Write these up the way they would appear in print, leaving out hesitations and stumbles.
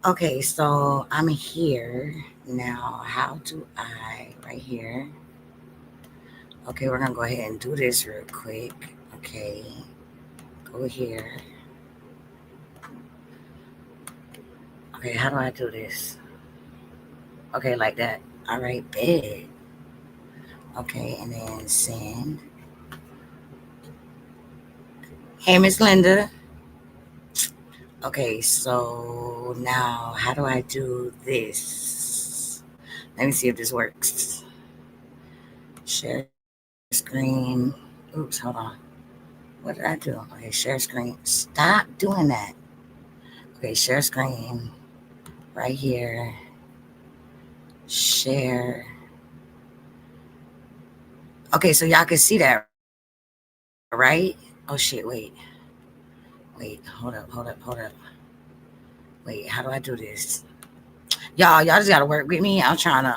Okay, so I'm here now. How do right here? Okay, we're gonna go ahead and do this real quick. Okay, go here. Okay, how do I do this? Okay, like that. All right, big. Okay, and then send. Hey, Miss Linda. Okay, so now how do I do this? Let me see if this works. Share screen. Oops, hold on. What did I do? Okay, share screen. Stop doing that. Okay, share screen right here. Share. Okay, so y'all can see that, right? Oh shit, wait, hold up. Wait, how do I do this? Y'all just gotta work with me. I'm trying to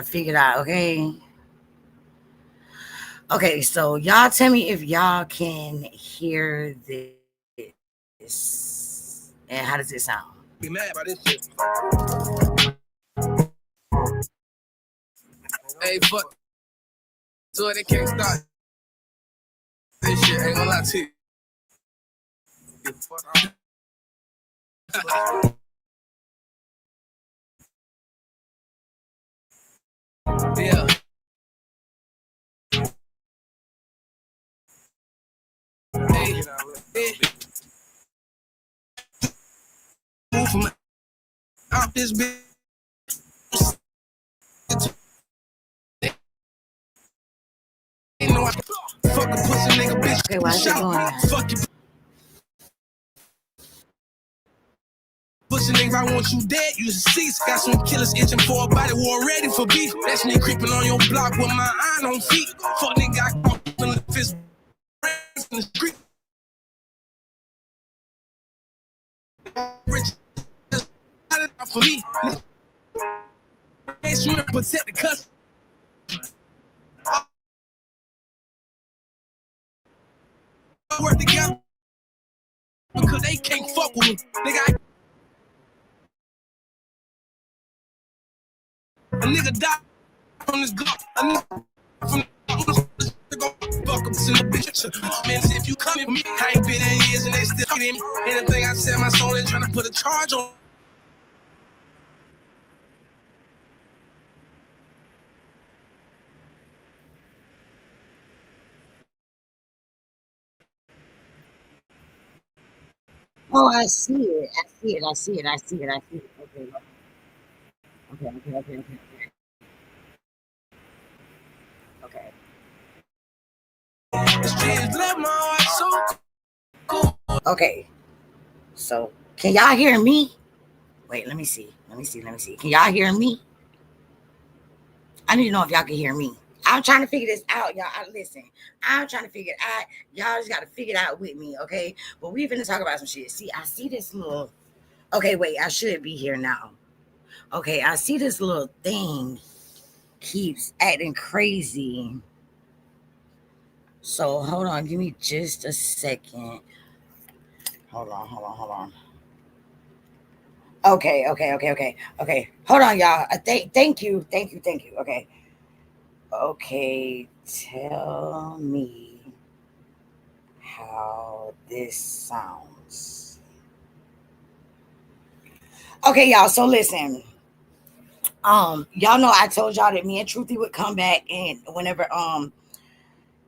figure it out, okay? Okay, so y'all tell me if y'all can hear this. And how does it sound? Be mad about this shit. Hey, fuck. So they can't stop this shit. Ain't gonna lie to you. Yeah. Hey, hey. Move from out this bitch. Ain't no fuck a pussy nigga bitch. Okay, why is it doing that? Fuck you. Pussy nigga, I want you dead. You deceased. Got some killers itching for a body war ready for beef. That's me creeping on your block with my eye on feet. Fuck nigga, I caught in the fist in the street. Rich for me. Ain't swim protect the cuss. Work together because they can't fuck with me. Nigga, a nigga died from this Glock. A nigga from fuck up in the bitch. Man, if you coming for me, I ain't been in years and they still fucking me. Anything I said, my soul is trying to put a charge on. Oh, I see it. Okay. Okay. The streets left my heart so cool. Okay. So can y'all hear me? Wait, let me see. Can y'all hear me? I need to know if y'all can hear me. I'm trying to figure this out, y'all. Listen, I'm trying to figure it out. Y'all just got to figure it out with me, okay? But we finna talk about some shit. See, I see this little. Okay, wait. I should be here now. Okay, I see this little thing keeps acting crazy. So hold on. Give me just a second. Hold on. Okay. Hold on, y'all. Thank you. Okay. Okay, tell me how this sounds. Okay, y'all. So listen. Y'all know I told y'all that me and Truthy would come back, and whenever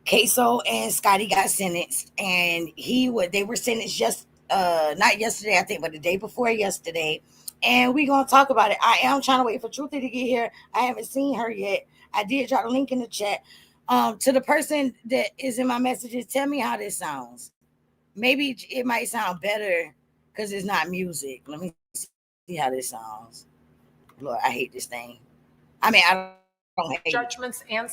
Queso and Scotty got sentenced, and they were sentenced just not yesterday, I think, but the day before yesterday. And we gonna talk about it. I am trying to wait for Truthy to get here. I haven't seen her yet. I did drop a link in the chat. To the person that is in my messages, tell me how this sounds. Maybe it might sound better because it's not music. Let me see how this sounds. Lord, I hate this thing. I mean, I don't hate it. Judgments and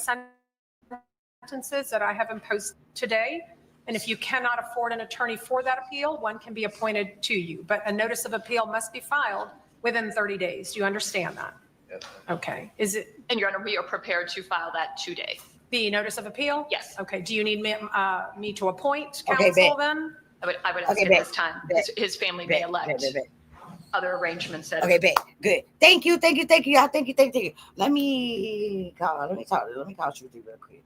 sentences that I have imposed today. And if you cannot afford an attorney for that appeal, one can be appointed to you. But a notice of appeal must be filed within 30 days. Do you understand that? Yes. Okay. Is it? And Your Honor, we are prepared to file that today. The notice of appeal? Yes. Okay. Do you need me to appoint Okay, counsel then? I would ask Okay, at bet, this time. bet, His family bet, may elect bet. other arrangements that. Okay, bet. Good. Thank you, y'all. Thank you. Let me call Shruti real quick.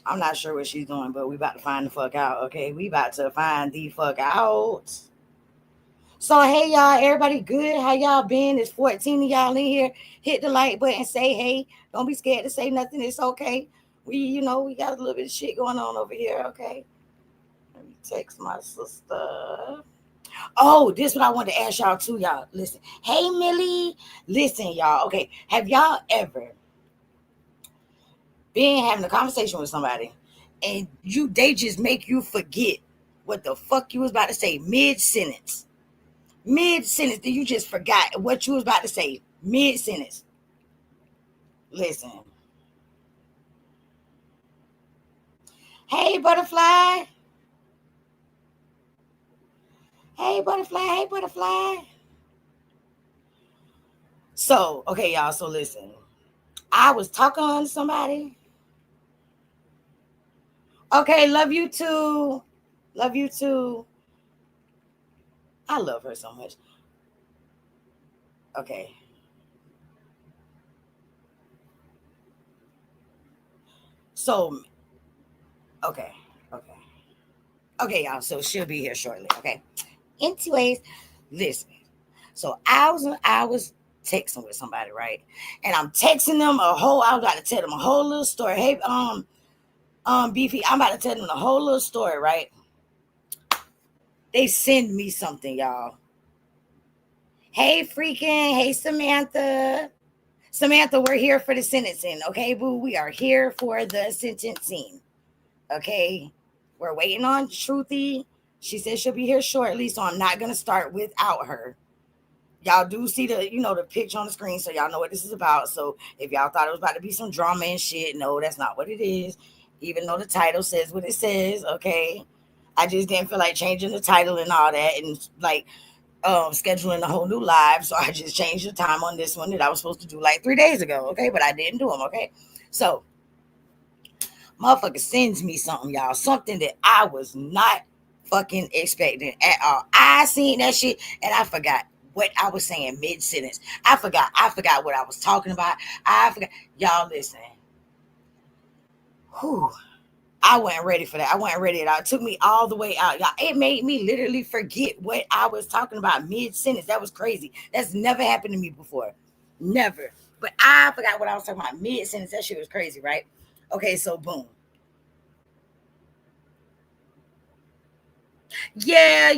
I'm not sure what she's doing, but we about to find the fuck out. Okay, we about to find the fuck out. So hey y'all, everybody good? How y'all been? There's 14 of y'all in here. Hit the like button, say hey. Don't be scared to say nothing. It's okay. We got a little bit of shit going on over here. Okay. Let me text my sister. Oh, this is what I wanted to ask y'all too, y'all. Listen. Hey Millie. Listen, y'all. Okay. Have y'all ever been having a conversation with somebody and they just make you forget what the fuck you was about to say mid-sentence? Mid-sentence, you just forgot what you was about to say mid-sentence. Listen. Hey butterfly. So, okay, y'all. So listen. I was talking to somebody. Okay, love you too. I love her so much. Okay. So, okay. Okay, y'all. So she'll be here shortly. Okay. Anyways, listen. So I was texting with somebody, right? And I'm texting them I was about to tell them a whole little story. Hey, Beefy, I'm about to tell them the whole little story, right? They send me something, y'all. Hey, freaking. Hey, Samantha. Samantha, we're here for the sentencing. Okay, boo? We are here for the sentencing. Okay? We're waiting on Shruti. She said she'll be here shortly, so I'm not going to start without her. Y'all do see the picture on the screen, so y'all know what this is about. So if y'all thought it was about to be some drama and shit, no, that's not what it is. Even though the title says what it says, okay? I just didn't feel like changing the title and all that and like scheduling a whole new live. So I just changed the time on this one that I was supposed to do like 3 days ago, okay? But I didn't do them, okay? So motherfucker sends me something, y'all. Something that I was not fucking expecting at all. I seen that shit and I forgot what I was saying mid-sentence. I forgot what I was talking about. I forgot. Y'all listen. Whew. I wasn't ready for that. I wasn't ready at all. It took me all the way out. Y'all, it made me literally forget what I was talking about mid-sentence. That was crazy. That's never happened to me before. Never. But I forgot what I was talking about mid-sentence. That shit was crazy, right? Okay, so boom. Yeah,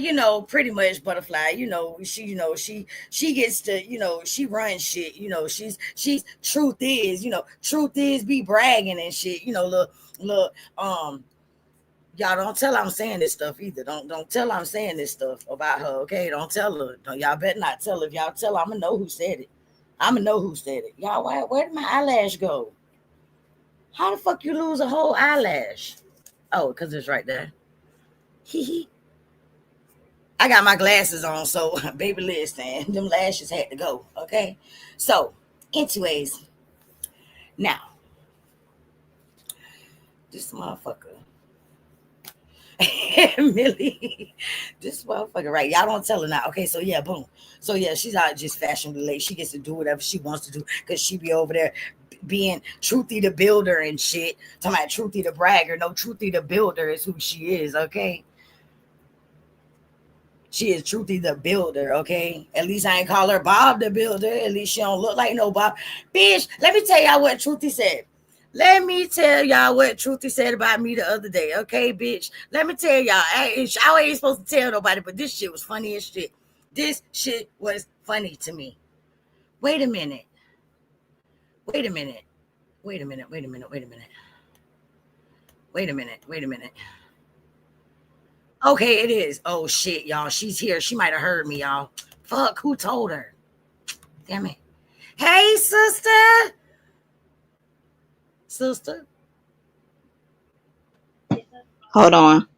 pretty much butterfly. She gets to, she runs shit. She's truth is be bragging and shit. Look, y'all don't tell I'm saying this stuff either. Don't tell I'm saying this stuff about her. Okay, don't tell her. Don't, y'all better not tell her. If y'all tell her, I'ma know who said it. I'ma know who said it. Y'all, where did my eyelash go? How the fuck you lose a whole eyelash? Oh, because it's right there. Hee hee. I got my glasses on, so baby, listen, them lashes had to go. Okay, so, anyways, now this motherfucker, Millie, this motherfucker, right? Y'all don't tell her now. Okay, so yeah, boom. So yeah, she's out just fashionably late. She gets to do whatever she wants to do because she be over there being Truthy the builder and shit. Talking about Truthy the bragger. No, Truthy the builder is who she is. Okay. She is Truthy the builder, okay? At least I ain't call her Bob the builder. At least she don't look like no Bob. Bitch, let me tell y'all what Truthy said. Let me tell y'all what Truthy said about me the other day, okay, bitch? Let me tell y'all. I ain't supposed to tell nobody, but this shit was funny as shit. This shit was funny to me. Wait a minute. Wait a minute. Wait a minute. Wait a minute. Wait a minute. Wait a minute. Wait a minute. Okay, it is. Oh shit, y'all. She's here. She might have heard me, y'all. Fuck, who told her? Damn it. Hey, sister. Sister. Hold on.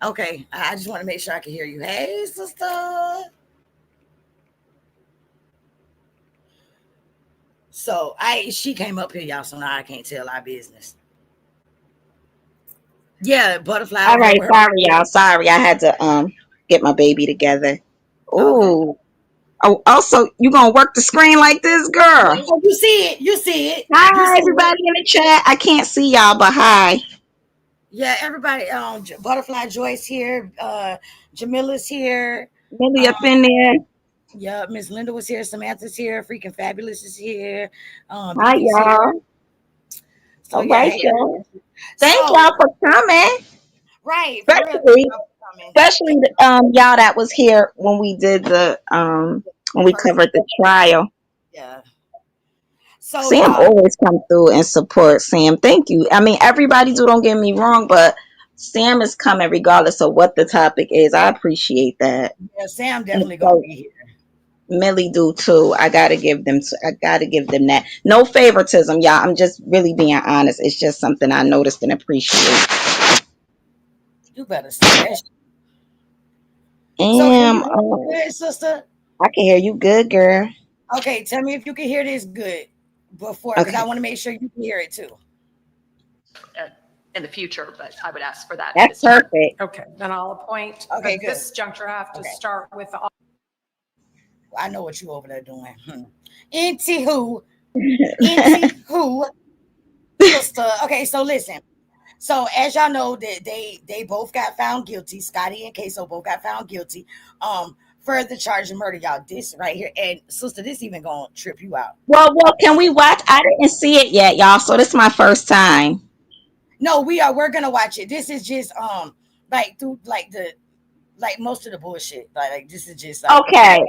Okay, I just want to make sure I can hear you. Hey, sister. So she came up here, y'all, so now I can't tell our business. Yeah, butterfly All over there right, with her. sorry y'all. Sorry, I had to get my baby together. Okay. Ooh. Oh, also, you gonna work the screen like this, girl? Oh, you see it. You see it. You Hi, see it. everybody in the chat. I can't see y'all, but hi. Yeah, everybody. Butterfly Joyce here. Jamila's here. Millie Um, up in there. yeah, Miss Linda was here. Samantha's here. Freaking Fabulous is here. Hi, Bibi's here. y'all. So All yeah, right, hey y'all. everybody. Thank So y'all for coming. right, for real, thank Especially, y'all for coming. especially y'all that was here when we did the when we First, covered the trial. yeah. So Sam y'all, always come through and support Sam. Thank you. I mean, everybody do, don't get me wrong, but Sam is coming regardless of what the topic is. I appreciate that. yeah, Sam And definitely gonna so be here. Millie do too. I gotta give them that. No favoritism, y'all. I'm just really being honest. It's just something I noticed and appreciate. You better say that. So can you And hear me good, sister? I can hear you good, girl. Okay, tell me if you can hear this good before, because I Okay, want to make sure you can hear it too. In the future, but I would ask for that at that's this time. perfect. Okay, then I'll appoint, Okay, at good. this juncture, I have to Okay, start with the I know what you over there doing. Anywho, anywho, sister. Okay, so listen. So as y'all know, that they both got found guilty. Scotty and Queso both got found guilty. For the charge of murder, y'all. This right here, and sister, this even gonna trip you out. Well, can we watch? I didn't see it yet, y'all. So this is my first time. No, we're gonna watch it. This is just like through like the like most of the bullshit. Like this is just like Okay.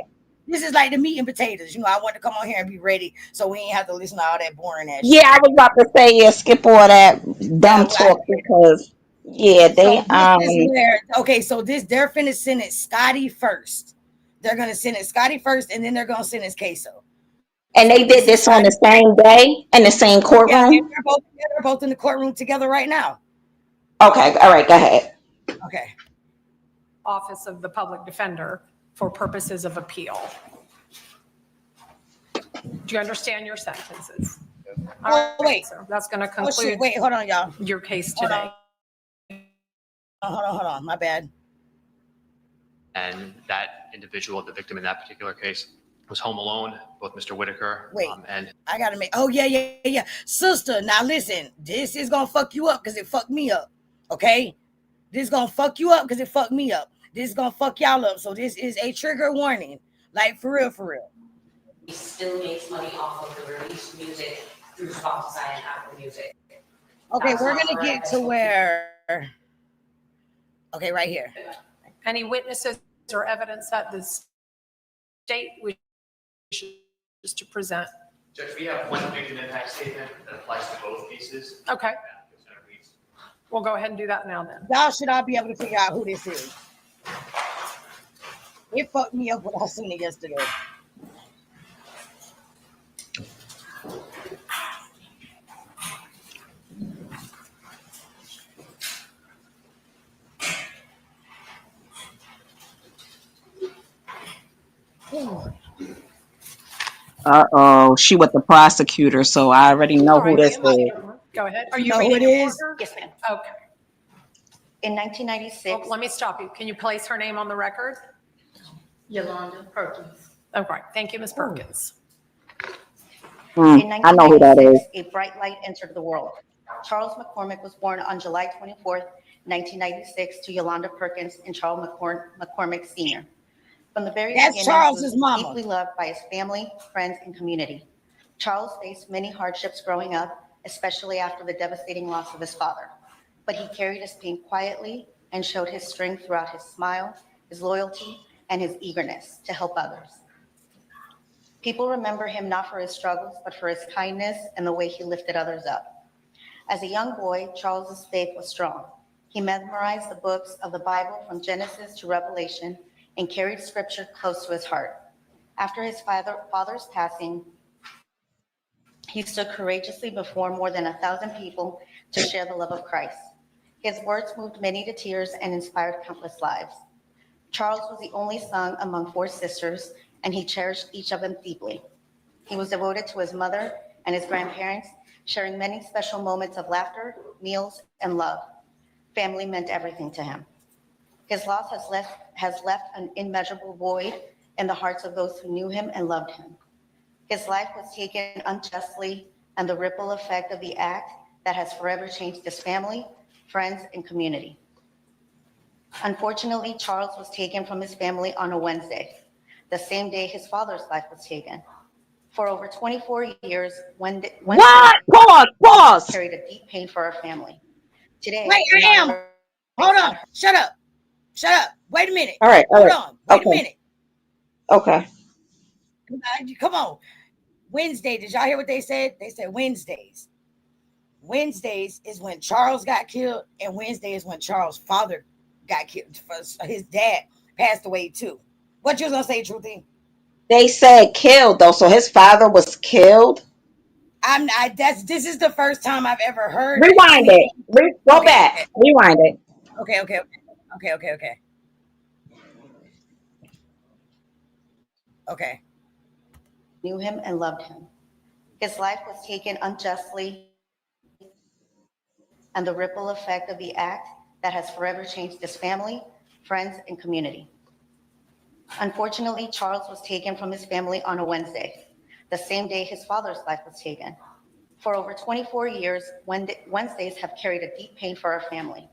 this is like the meat and potatoes. You know, I want to come on here and be ready so we ain't have to listen to all that boring ass Yeah, shit. I was about to say yeah, skip all that Yeah, dumb talk because yeah, they so this is where okay, so this they're finna sentence Scotty first. They're gonna sentence Scotty first, and then they're gonna sentence Queso. and So they this did is this on Scotty. the same day in the same Yeah, and courtroom. they're both in the courtroom together right now. Okay, all right, go ahead. Okay. office of the public defender for purposes of appeal. Do you understand your sentences? All Oh right, wait. so that's going to Oh shit. conclude Wait. Hold on, y'all. your case Hold today. on. Hold on. My bad. And that individual, the victim in that particular case, was home alone, both Mr. Whitaker Wait. and I gotta make. Oh yeah. Sister, now listen. This is gonna fuck you up because it fucked me up. Okay. This is gonna fuck you up because it fucked me up. This is gonna fuck y'all up. So this is a trigger warning. Like for real, for real. He still makes money off of the released music through Spotify and Apple Music. Okay, That's we're not gonna get correct. to where. Okay, right here. Any witnesses or evidence that the state wishes to present? Judge, we have one victim impact statement that applies to both cases. Okay, we'll go ahead and do that now then. Y'all should all be able to figure out who this is. It fucked me up when I seen it yesterday. She with the prosecutor, so I already know All who right, this ma'am, is. go ahead. Are You you know who reading it it is? for her? Yes, ma'am. Okay. In 1996, Well, let me stop you. Can you place her name on the record? Yolanda Perkins. All right, thank you, Ms. Perkins. in I know who that 1996, is. a bright light entered the world. Charles McCormick was born on July 24th, 1996, to Yolanda Perkins and Charles McCormick Sr. From the very That's beginning, he Charles's was mama. deeply loved by his family, friends, and community. Charles faced many hardships growing up, especially after the devastating loss of his father. But he carried his pain quietly and showed his strength throughout his smile, his loyalty, and his eagerness to help others. People remember him not for his struggles, but for his kindness and the way he lifted others up. As a young boy, Charles's faith was strong. He memorized the books of the Bible from Genesis to Revelation and carried scripture close to his heart. After his father's passing, he stood courageously before more than 1,000 people to share the love of Christ. His words moved many to tears and inspired countless lives. Charles was the only son among 4 sisters, and he cherished each of them deeply. He was devoted to his mother and his grandparents, sharing many special moments of laughter, meals, and love. Family meant everything to him. His loss has left an immeasurable void in the hearts of those who knew him and loved him. His life was taken unjustly, and the ripple effect of the act that has forever changed his family, friends, and community. Unfortunately, Charles was taken from his family on a Wednesday, the same day his father's life was taken. For over 24 years, Wednesday What? Pause. Pause. carried a deep pain for our family. Today, Wait, we're I not am. Hold on. Shut up. Shut up. Wait a minute. All right. All Hold right. on. Wait a Okay. minute. Okay. Come on. Wednesday. Did y'all hear what they said? They said Wednesdays. Wednesdays is when Charles got killed, and Wednesday is when Charles' father got killed. His dad passed away too. What you was gonna say, Truthy? They said killed though, so his father was killed. This is the first time I've ever heard Rewind anything. it. Go Okay, back. Rewind it. okay. Okay. Knew him and loved him. His life was taken unjustly, and the ripple effect of the act that has forever changed his family, friends, and community. Unfortunately, Charles was taken from his family on a Wednesday, the same day his father's life was taken. For over 24 years, Wednesdays have carried a deep pain for our family.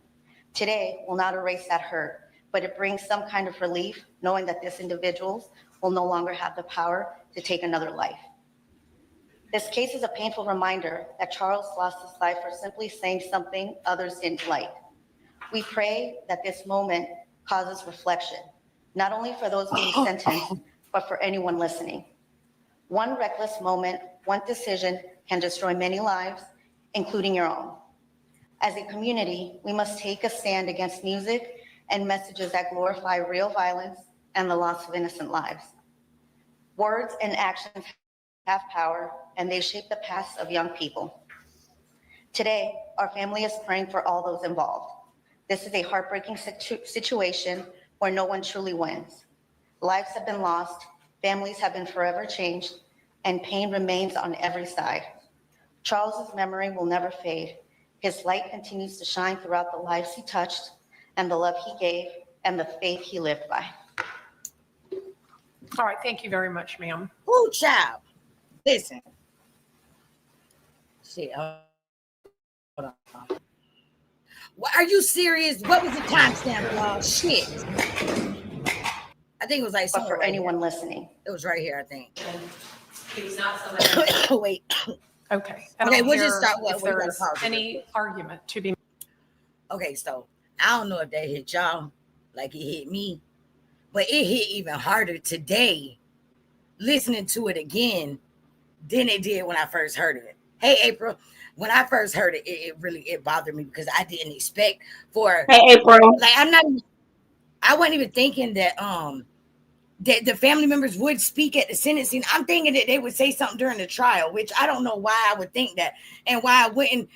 Today will not erase that hurt, but it brings some kind of relief knowing that this individual will no longer have the power to take another life. This case is a painful reminder that Charles lost his life for simply saying something others didn't like. We pray that this moment causes reflection, not only for those being sentenced, but for anyone listening. One reckless moment, one decision can destroy many lives, including your own. As a community, we must take a stand against music and messages that glorify real violence and the loss of innocent lives. Words and actions have power, and they shape the paths of young people. Today, our family is praying for all those involved. This is a heartbreaking situation where no one truly wins. Lives have been lost, families have been forever changed, and pain remains on every side. Charles's memory will never fade. His light continues to shine throughout the lives he touched, and the love he gave, and the faith he lived by. All right, thank you very much, ma'am. Ooh, child. Listen. Shit. Hold on. Are you serious? What was the timestamp, y'all? Shit. I think it was like But for right anyone here. listening, It was right here, I think. He's not somebody. Wait. Okay. And Okay, I'll we'll just hear start. if there is any argument to be. Okay, so I don't know if that hit y'all like it hit me, but it hit even harder today listening to it again than it did when I first heard of it. Hey, April, when I first heard it, it really bothered me because I didn't expect for Hey, April. like I wasn't even thinking that that the family members would speak at the sentencing. I'm thinking that they would say something during the trial, which I don't know why I would think that and why I wouldn't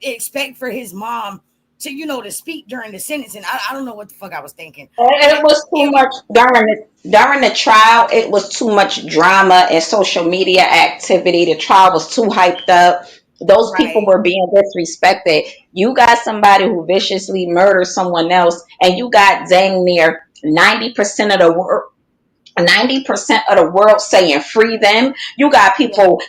expect for his mom to, to speak during the sentencing. I don't know what the fuck I was thinking. It was too much during the trial. It was too much drama and social media activity. The trial was too hyped up. Those people Right. were being disrespected. You got somebody who viciously murdered someone else, and you got dang near 90% of the world. 90% of the world saying free them. You got people,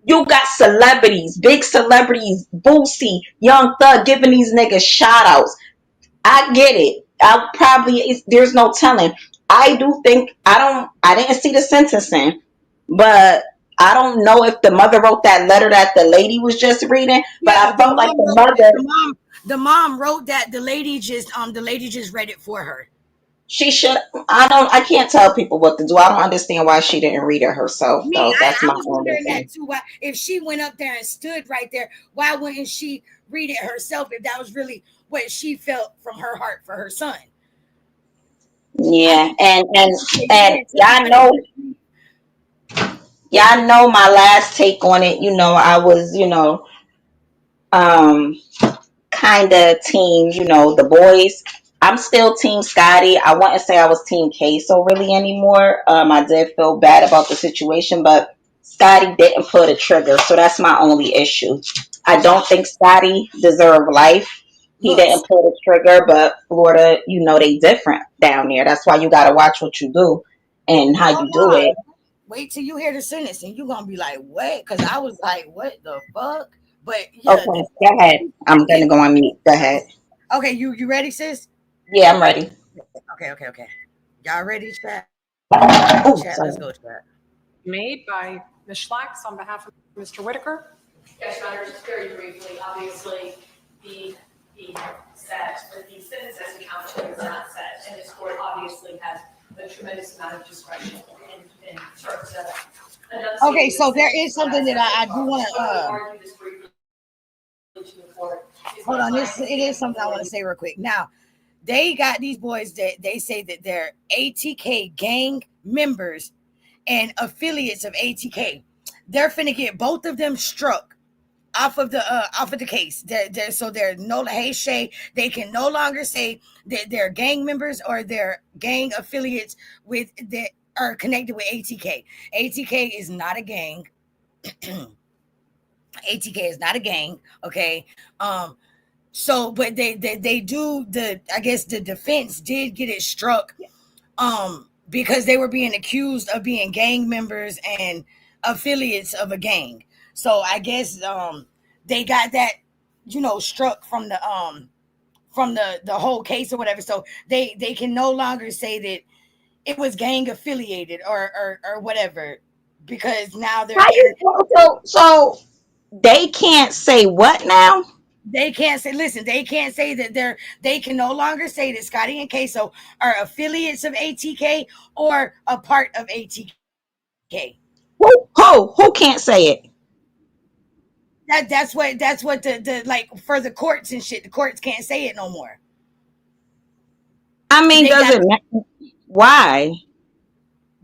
you got celebrities, big celebrities, Boosie, Young Thug giving these niggas shout outs. I get it. There's no telling. I do think, I didn't see the sentencing, but I don't know if the mother wrote that letter that the lady was just reading, but Yeah, I felt like the mother, the mom wrote that. The lady just read it for her. she should, I can't tell people what to do. I don't understand why she didn't read it herself, Me, though. That's I my was only wondering thing. that too. Why, if she went up there and stood right there, why wouldn't she read it herself if that was really what she felt from her heart for her son? Yeah, I and y'all know my last take on it. I was, um, kind of team, the boys. I'm still team Scotty. I wouldn't say I was team Queso really anymore. I did feel bad about the situation, but Scotty didn't pull the trigger, so that's my only issue. I don't think Scotty deserved life. He Look, didn't pull the trigger, but Florida, you know, they different down there. That's why you got to watch what you do and how oh you do no, it. wait till you hear the sentence and you're gonna be like, what? Because I was like, what the fuck? But yeah, Okay, go ahead. I'm yeah. gonna go on mute. Go ahead. Okay, you ready, sis? Yeah, I'm ready. Okay. Y'all ready, chat? Y'all ready, Oh, chat? sorry. Let's go, chat. Made by Ms. Schlacks on behalf of Mr. Whitaker. Yes, Your Honor, just very briefly, obviously, the set, but the sentence as counsel is not set, and this court obviously has a tremendous amount of discretion in terms of enunciating. Okay, so there the is sentence. something that I do So want I would to. argue this briefly to the court. Is Hold my on, client it is something I want to standing say real quick. Now, they got these boys that they say that they're ATK gang members and affiliates of ATK. They're finna get both of them struck off of the case. So they're no, hey Shay, they can no longer say that they're gang members or they're gang affiliates with that are connected with ATK. ATK is not a gang. ATK is not a gang. Okay. So, but they do the. I guess the defense did get it struck, because they were being accused of being gang members and affiliates of a gang. So I guess they got that, struck from the whole case or whatever. So they can no longer say that it was gang affiliated or whatever, because now they're How getting. you so they can't say what now? They can't say, listen, they can't say that they can no longer say that Scotty and Queso are affiliates of ATK or a part of ATK. Who can't say it? That's what the like for the courts and shit, the courts can't say it no more. I mean, They does got, it matter? Why?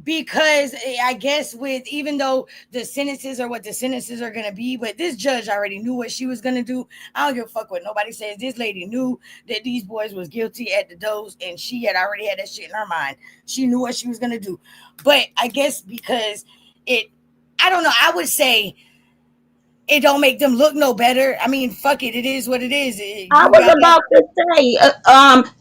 because I guess with, even though the sentences are what the sentences are gonna be, but this judge already knew what she was gonna do. I don't give a fuck what nobody says. This lady knew that these boys was guilty at the dose, and she had already had that shit in her mind. She knew what she was gonna do. But I guess because it, I don't know. I would say it don't make them look no better. I mean, fuck it. It is what it is. I You was got that. about to say,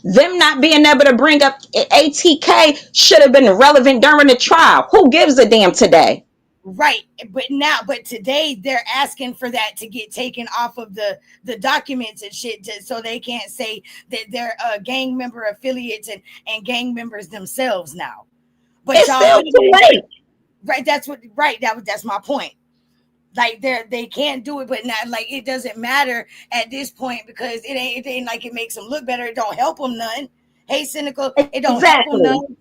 them not being able to bring up ATK should have been relevant during the trial. Who gives a damn today? Right, but today they're asking for that to get taken off of the documents and shit, so they can't say that they're gang member affiliates and gang members themselves now. But It's y'all, still too late. right? That's my point. Like they can't do it, but not like it doesn't matter at this point, because it ain't like it makes them look better. It don't help them none. Hey, cynical, it don't help them Exactly. none.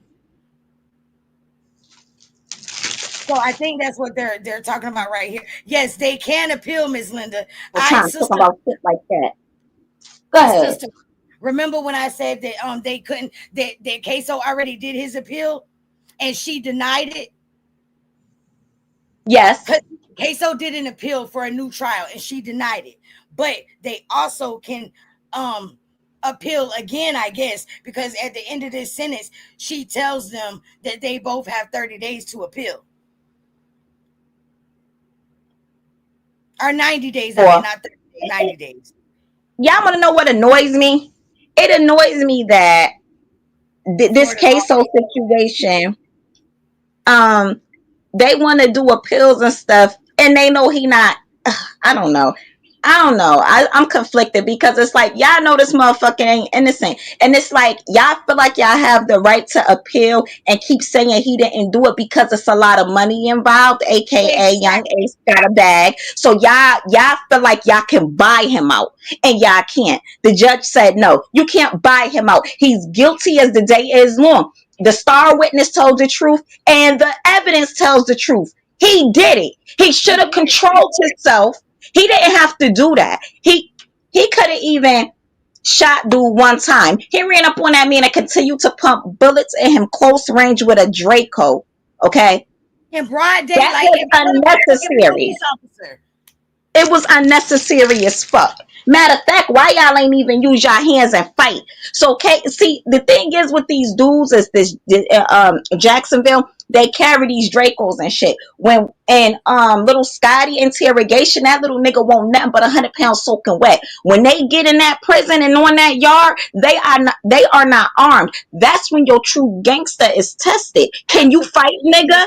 So I think that's what they're talking about right here. Yes, they can appeal, Miss Linda. I'm I trying to talk sister, about shit like that. Go ahead. sister. Remember when I said that they couldn't, that Queso already did his appeal and she denied it? Yes. Because Queso did an appeal for a new trial and she denied it. But they also can appeal again, I guess, because at the end of this sentence, she tells them that they both have 30 days to appeal. Or 90 days, I mean, Or not 30 days, 90 days. y'all want to know what annoys me? It annoys me that this Florida law. queso situation, um, they want to do appeals and stuff, and they know he not. I don't know. I'm conflicted because it's like y'all know this motherfucker ain't innocent, and it's like y'all feel like y'all have the right to appeal and keep saying he didn't do it because it's a lot of money involved, aka Young Exactly. Ace got a bag. So y'all feel like y'all can buy him out, and y'all can't. The judge said no, you can't buy him out. He's guilty as the day is long. The star witness told the truth, and the evidence tells the truth. He did it. He should have controlled himself. He didn't have to do that. He could have even shot dude one time. He ran up on that man and continued to pump bullets in him close range with a Draco. Okay, In broad that daylight, was in front of a police unnecessary. officer. It was unnecessary as fuck. Matter of fact, why y'all ain't even use your hands and fight? So, okay, see, the thing is with these dudes is this Jacksonville, they carry these Dracos and shit. When and little Scotty interrogation, that little nigga won't nothing but 100 pounds soaking wet. When they get in that prison and on that yard, they are not armed. That's when your true gangster is tested. Can you fight, nigga?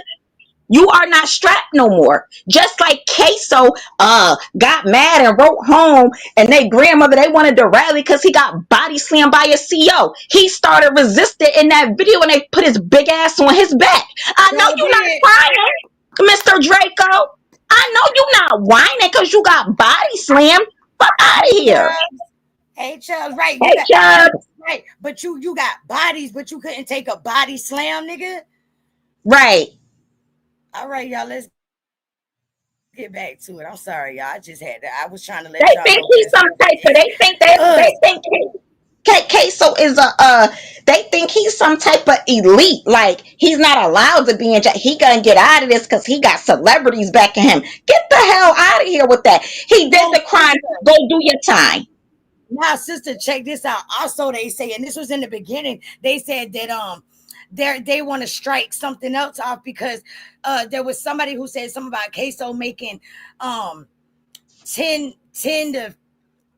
You are not strapped no more. Just like Queso got mad and wrote home, and their grandmother, they wanted to rally because he got body slammed by a CO. He started resisting in that video and they put his big ass on his back. I know you not crying, Mr. Draco. I know you not whining because you got body slammed. Fuck out of here. Hey, Chubbs, right? Hey, Chubb. Right, but you got bodies, but you couldn't take a body slam, nigga. Right. All right, y'all. Let's get back to it. I'm sorry, y'all. I just had to. I was trying to let They y'all think know. he's some type of. They think Queso is they think he's some type of elite. Like he's not allowed to be in jail. He gonna get out of this because he got celebrities backing him. Get the hell out of here with that. He did the crime. Go do your time. Now, sister, check this out. Also, they say, and this was in the beginning, they said that they want to strike something else off because there was somebody who said something about Queso making 10 to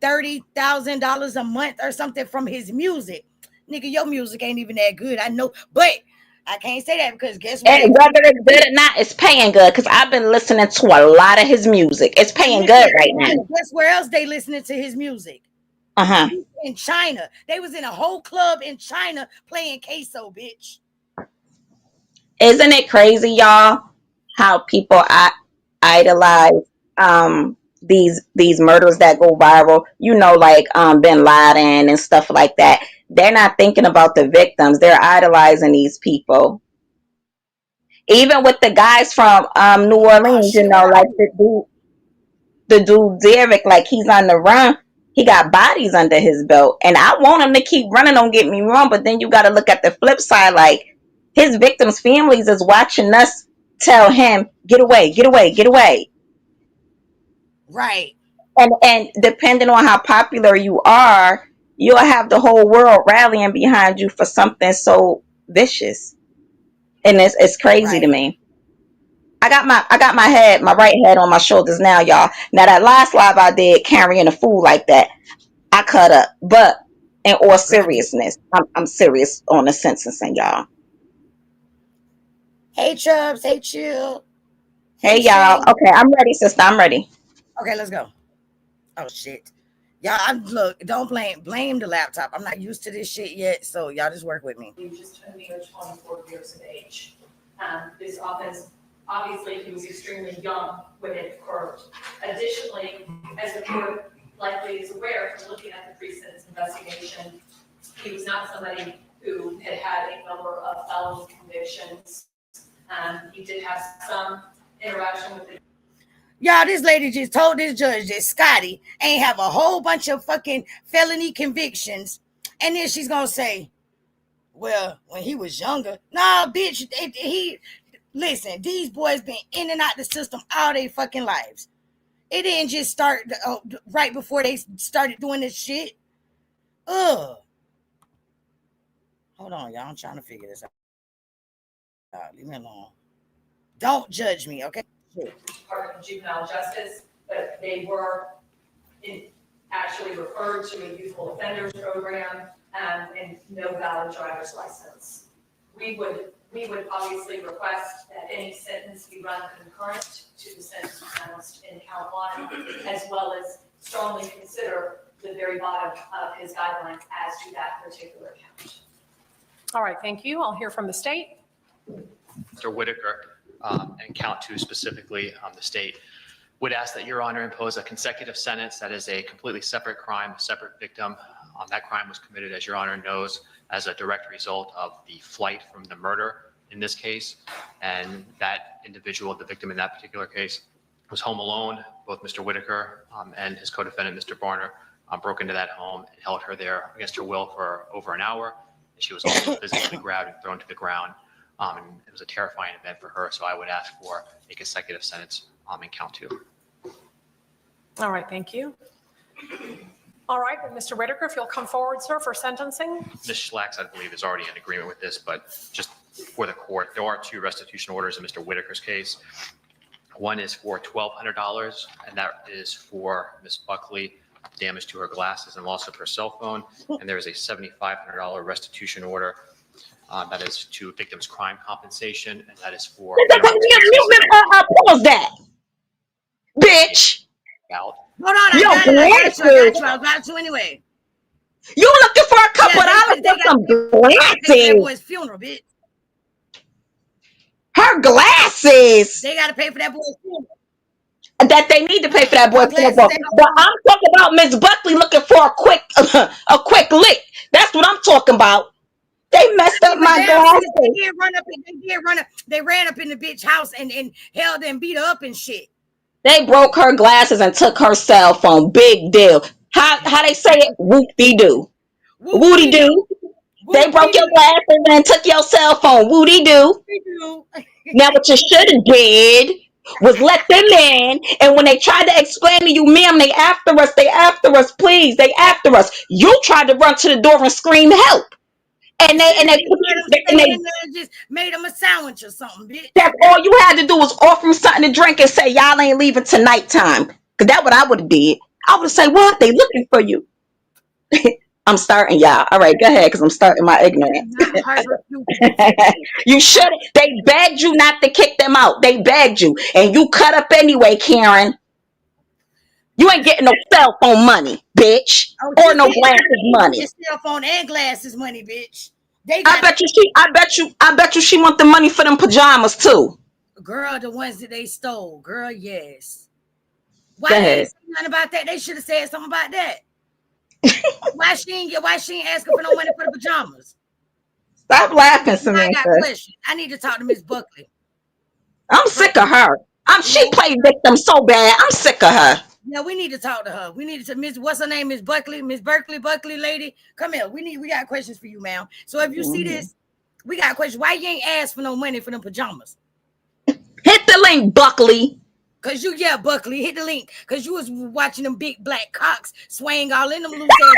$30,000 a month or something from his music. Nigga, your music ain't even that good. I know, but I can't say that because guess what? And whether it's good or not, it's paying good because I've been listening to a lot of his music. It's paying good right now. Guess where else they listening to his music? In China. They was in a whole club in China playing Queso, bitch. Isn't it crazy, y'all, how people idolize these murders that go viral? You know, like Bin Laden and stuff like that. They're not thinking about the victims. They're idolizing these people. Even with the guys from New Orleans, you know, like the dude Derek, like he's on the run. He got bodies under his belt, and I want him to keep running. Don't get me wrong, but then you got to look at the flip side. Like his victims' families is watching us tell him, "Get away, get away, get away." Right. And depending on how popular you are, you'll have the whole world rallying behind you for something so vicious, and it's crazy to me. I got my right head on my shoulders now, y'all. Now that last live I did carrying a fool like that, I cut up. But in all seriousness, I'm serious on the sentencing, y'all. Hey Chubbs, hey Chill. Hey y'all. Okay, I'm ready, sister. I'm ready. Okay, let's go. Oh shit. Y'all, look, don't blame the laptop. I'm not used to this shit yet, so y'all just work with me. He just turned 24 years of age. This offense, obviously, he was extremely young when it occurred. Additionally, as the court likely is aware from looking at the pre-sentence investigation, he was not somebody who had had a number of felony convictions. He did have some interaction with the. Y'all, this lady just told this judge that Scotty ain't have a whole bunch of fucking felony convictions. And then she's going to say, well, when he was younger. Nah, bitch, listen, these boys been in and out the system all their fucking lives. It didn't just start right before they started doing this shit. Ugh. Hold on, y'all. I'm trying to figure this out. Leave me alone. Don't judge me, okay? Department of Juvenile Justice, but they were actually referred to a youthful offenders program and no valid driver's license. We would obviously request that any sentence be run concurrent to the sentence pronounced in count one, as well as strongly consider the very bottom of his guidelines as to that particular count. All right, thank you. I'll hear from the state. Mr. Whitaker, and count two specifically, the state would ask that Your Honor impose a consecutive sentence that is a completely separate crime, a separate victim. That crime was committed, as Your Honor knows, as a direct result of the flight from the murder in this case. And that individual, the victim in that particular case, was home alone. Both Mr. Whitaker and his co-defendant, Mr. Barner, broke into that home and held her there against her will for over an hour. And she was also physically grabbed and thrown to the ground. And it was a terrifying event for her. So I would ask for a consecutive sentence in count two. All right, thank you. All right, Mr. Whitaker, if you'll come forward, sir, for sentencing. Ms. Schlax, I believe, is already in agreement with this, but just for the court, there are 2 restitution orders in Mr. Whitaker's case. One is for $1,200, and that is for Ms. Buckley, damage to her glasses and loss of her cell phone. And there is a $7,500 restitution order that is to victims' crime compensation, and that is for. Pause that, bitch. Hold on, I got you anyway. You looking for a couple dollars for some glasses? That boy's funeral, bitch. Her glasses. They got to pay for that boy's funeral. That they need to pay for that boy's funeral. But I'm talking about Miss Buckley looking for a quick lick. That's what I'm talking about. They messed up my glasses. They ran up in the bitch house and held and beat her up and shit. They broke her glasses and took her cell phone. Big deal. How they say it? Whoop-de-doo. Woody-doo. They broke your glasses and took your cell phone. Woody-doo. Now what you should have did was let them in. And when they tried to explain to you, ma'am, they after us, please. They after us. You tried to run to the door and scream help. And they just made them a sandwich or something, bitch. That's all you had to do was offer them something to drink and say, y'all ain't leaving till nighttime. Because that's what I would have did. I would have said, what? They looking for you. I'm starting, y'all. All right, go ahead, because I'm starting my ignorance. You should. They begged you not to kick them out. They begged you. And you cut up anyway, Karen. You ain't getting no cell phone money, bitch. Or no glasses money. Your cell phone and glasses money, bitch. I bet you she want the money for them pajamas too. Girl, the ones that they stole. Girl, yes. Why they didn't say nothing about that? They should have said something about that. Why she ain't asking for no money for the pajamas? Stop laughing, Samantha. I got questions. I need to talk to Miss Buckley. I'm sick of her. She played victim so bad. I'm sick of her. Yeah, we need to talk to her. We need to Miss, what's her name? Miss Buckley, Miss Buckley lady. Come here. We got questions for you, ma'am. So if you see this, we got questions. Why you ain't asked for no money for them pajamas? Hit the link, Buckley. Buckley, hit the link. Cause you was watching them big black cocks swaying all in them loose ass.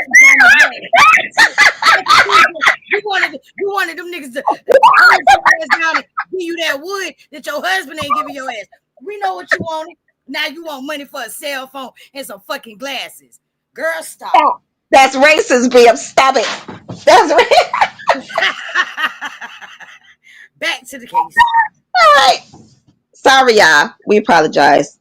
You wanted them niggas to hold your ass down and give you that wood that your husband ain't giving your ass. We know what you wanted. Now you want money for a cell phone and some fucking glasses. Girl, stop. Oh, that's racist, Bill. Stop it. That's racist. Back to the case. All right. Sorry, y'all. We apologize.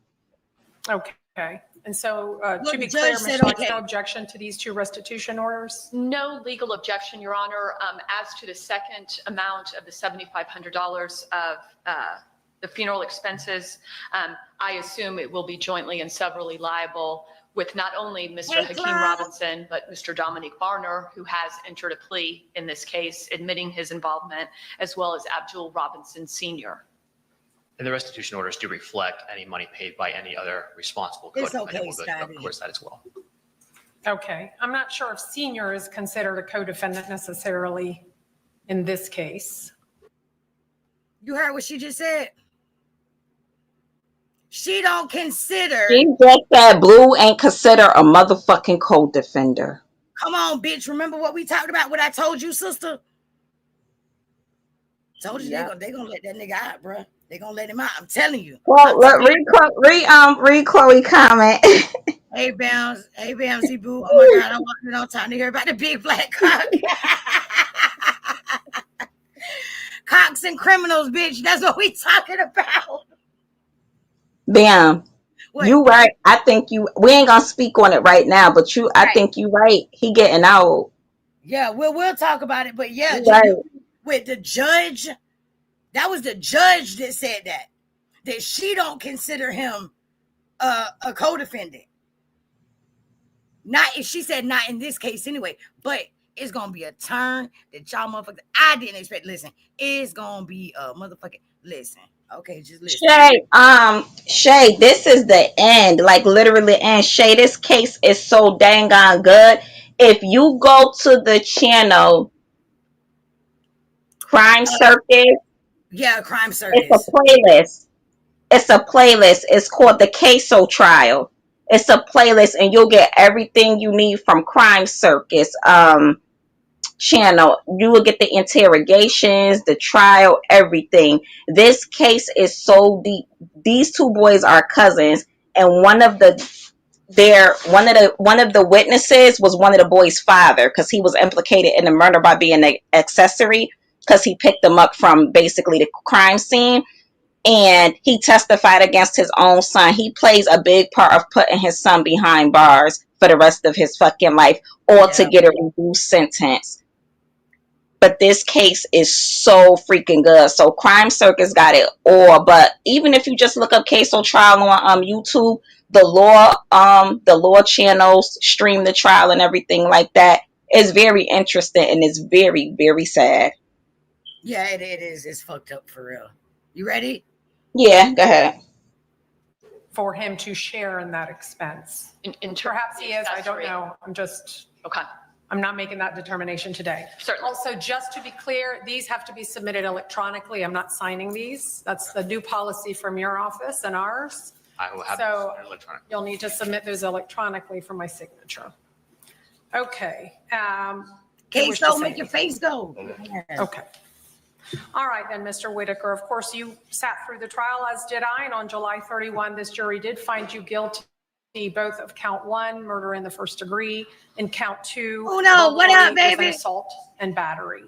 Okay. And so to be clear, Ms. Schlax, no objection to these 2 restitution orders? No legal objection, Your Honor. As to the second amount of the $7,500 of the funeral expenses, I assume it will be jointly and severally liable with not only Mr. Hakeem Robinson, but Mr. Dominique Varner, who has entered a plea in this case, admitting his involvement, as well as Abdul Robinson Sr. And the restitution orders do reflect any money paid by any other responsible co-defendant. We'll go through, of course, that as well. Okay. I'm not sure if Senior is considered a co-defendant necessarily in this case. You heard what she just said? She don't consider. She just said Blue ain't consider a motherfucking co-defender. Come on, bitch. Remember what we talked about? What I told you, sister? Told you they gonna let that nigga out, bro. They gonna let him out. I'm telling you. Well, read Chloe comment. Hey, Bamsy Boo. Oh my God, I want on time to hear about the big black cock. Cocks and criminals, bitch. That's what we talking about. Bam. What? You right. I think we ain't gonna speak on it right now, but I think you right. He getting out. Yeah, we'll talk about it. But yeah, right. With the judge, that was the judge that said that she don't consider him a co-defendant. She said not in this case anyway, but it's gonna be a turn that y'all motherfuckers I didn't expect. Listen, it's gonna be a motherfucking listen. Okay, just listen. Shay, this is the end, like literally end. Shay, this case is so dang on good. If you go to the channel Crime Circus. Yeah, Crime Circus. It's a playlist. It's called the Queso Trial. It's a playlist, and you'll get everything you need from Crime Circus channel. You will get the interrogations, the trial, everything. This case is so deep. These two boys are cousins, and one of the witnesses was one of the boys' father, because he was implicated in the murder by being an accessory, because he picked them up from basically the crime scene, and he testified against his own son. He plays a big part of putting his son behind bars for the rest of his fucking life, or to get a reduced sentence. But this case is so freaking good. So Crime Circus got it all. But even if you just look up Queso Trial on YouTube, the law channels stream the trial and everything like that. It's very interesting, and it's very, very sad. Yeah, it is. It's fucked up for real. You ready? Yeah, go ahead. For him to share in that expense. Perhaps he is, I don't know. I'm not making that determination today. Certainly. Also, just to be clear, these have to be submitted electronically. I'm not signing these. That's the new policy from your office and ours. I will have So it electronic. you'll need to submit those electronically for my signature. Okay. Queso, make your face go. Okay. All right then, Mr. Whitaker. Of course, you sat through the trial, as did I, and on July 31, this jury did find you guilty both of count 1, murder in the first degree, and count 2, Oh no, what up, baby? assault and battery.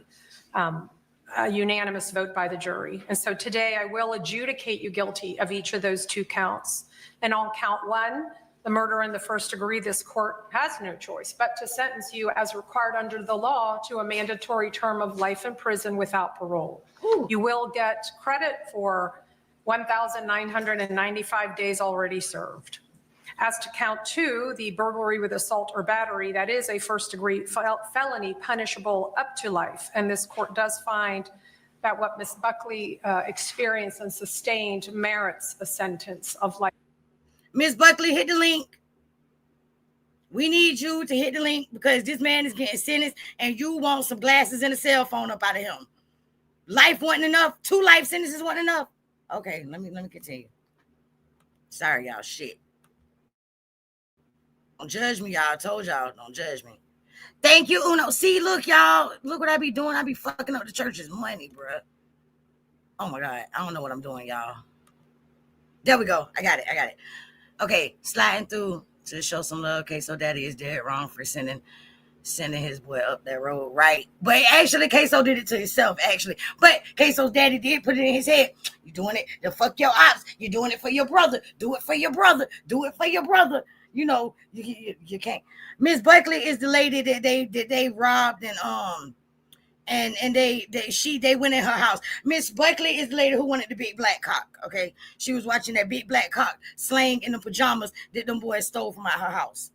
A unanimous vote by the jury. And so today I will adjudicate you guilty of each of those 2 counts. And on count 1, the murder in the first degree, this court has no choice but to sentence you as required under the law to a mandatory term of life in prison without parole. Ooh. You will get credit for 1,995 days already served. As to count 2, the burglary with assault or battery, that is a first degree felony punishable up to life. And this court does find that what Ms. Buckley experienced and sustained merits a sentence of life. Ms. Buckley, hit the link. We need you to hit the link because this man is getting sentenced and you want some glasses and a cell phone up out of him. Life wasn't enough. 2 life sentences wasn't enough. Okay, let me continue. Sorry, y'all. Shit. Don't judge me, y'all. I told y'all, don't judge me. Thank you, Uno. See, look, y'all. Look what I be doing. I be fucking up the church's money, bruh. Oh, my God. I don't know what I'm doing, y'all. There we go. I got it. Okay, sliding through to show some love. Queso Daddy is dead wrong for sending his boy up that road, right? But actually, Queso did it to himself, actually. But Queso's daddy did put it in his head. You doing it to fuck your ops. You're doing it for your brother. Do it for your brother. Do it for your brother. You know, you can't. Miss Buckley is the lady that they robbed and they went in her house. Miss Buckley is the lady who wanted the big black cock. Okay, she was watching that big black cock slaying in the pajamas that them boys stole from out her house.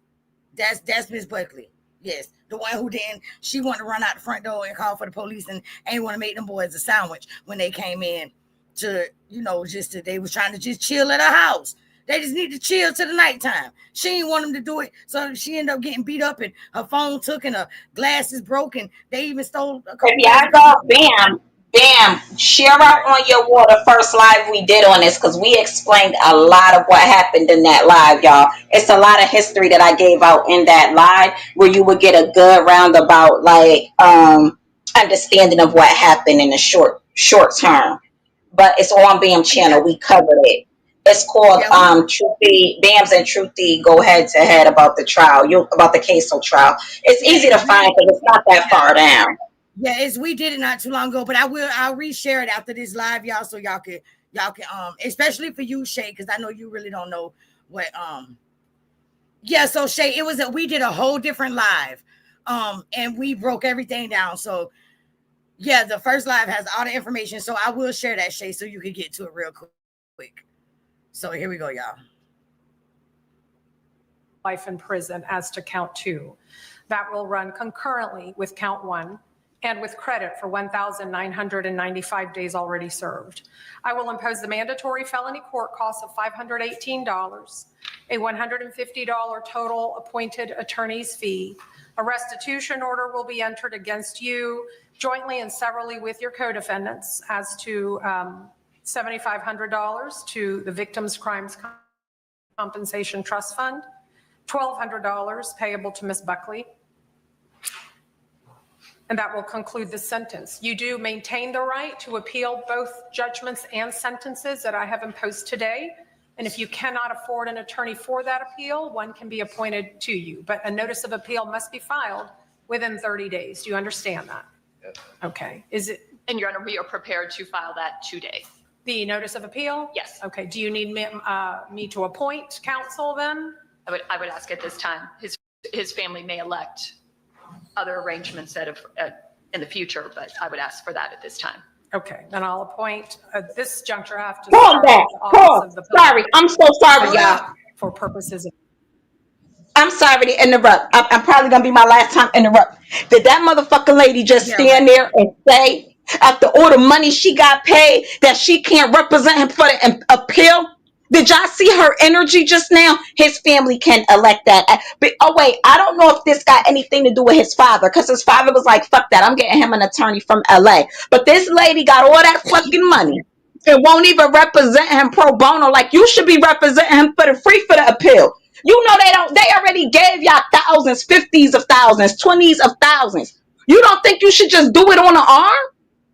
That's Miss Buckley. Yes, the one who then she wanted to run out the front door and call for the police and ain't want to make them boys a sandwich when they came in to they was trying to just chill at her house. They just need to chill till the nighttime. She didn't want them to do it, so she ended up getting beat up and her phone took and her glasses broken. They even stole a couple. If y'all go, bam, share out on your wall the first live we did on this, because we explained a lot of what happened in that live, y'all. It's a lot of history that I gave out in that live where you would get a good roundabout understanding of what happened in the short term. But it's on BAM channel. We covered it. It's called Truthy, BAMs and Truthy go head to head about the trial, about the Queso trial. It's easy to find because it's not that far down. Yeah, we did it not too long ago, but I'll reshare it after this live, y'all, so y'all can especially for you, Shay, because I know you really don't know what yeah, so Shay, we did a whole different live. And we broke everything down. So yeah, the first live has all the information. So I will share that, Shay, so you can get to it real quick. So here we go, y'all. Life in prison as to count 2. That will run concurrently with count 1 and with credit for 1,995 days already served. I will impose the mandatory felony court cost of $518, a $150 total appointed attorney's fee. A restitution order will be entered against you jointly and severally with your co-defendants as to $7,500 to the Victims' Crimes Compensation Trust Fund, $1,200 payable to Ms. Buckley. And that will conclude the sentence. You do maintain the right to appeal both judgments and sentences that I have imposed today. And if you cannot afford an attorney for that appeal, one can be appointed to you. But a notice of appeal must be filed within 30 days. Do you understand that? Yes. Okay. Is it And Your Honor, we are prepared to file that today. the notice of appeal? Yes. Okay. Do you need me to appoint counsel then? I would ask at this time. His family may elect other arrangements that have in the future, but I would ask for that at this time. Okay, then I'll appoint, at this juncture, I have to Call start back. with the office of the Sorry, I'm so sorry, y'all. for purposes of, I'm sorry to interrupt. I'm probably gonna be my last time interrupt. Did that motherfucking lady just stand there and say, after all the money she got paid, that she can't represent him for the appeal? Did y'all see her energy just now? His family can elect that. But, oh wait, I don't know if this got anything to do with his father, because his father was like, fuck that, I'm getting him an attorney from LA. But this lady got all that fucking money and won't even represent him pro bono. Like, you should be representing him for the free for the appeal. You know they already gave y'all thousands, 50s of thousands, 20s of thousands. You don't think you should just do it on the arm?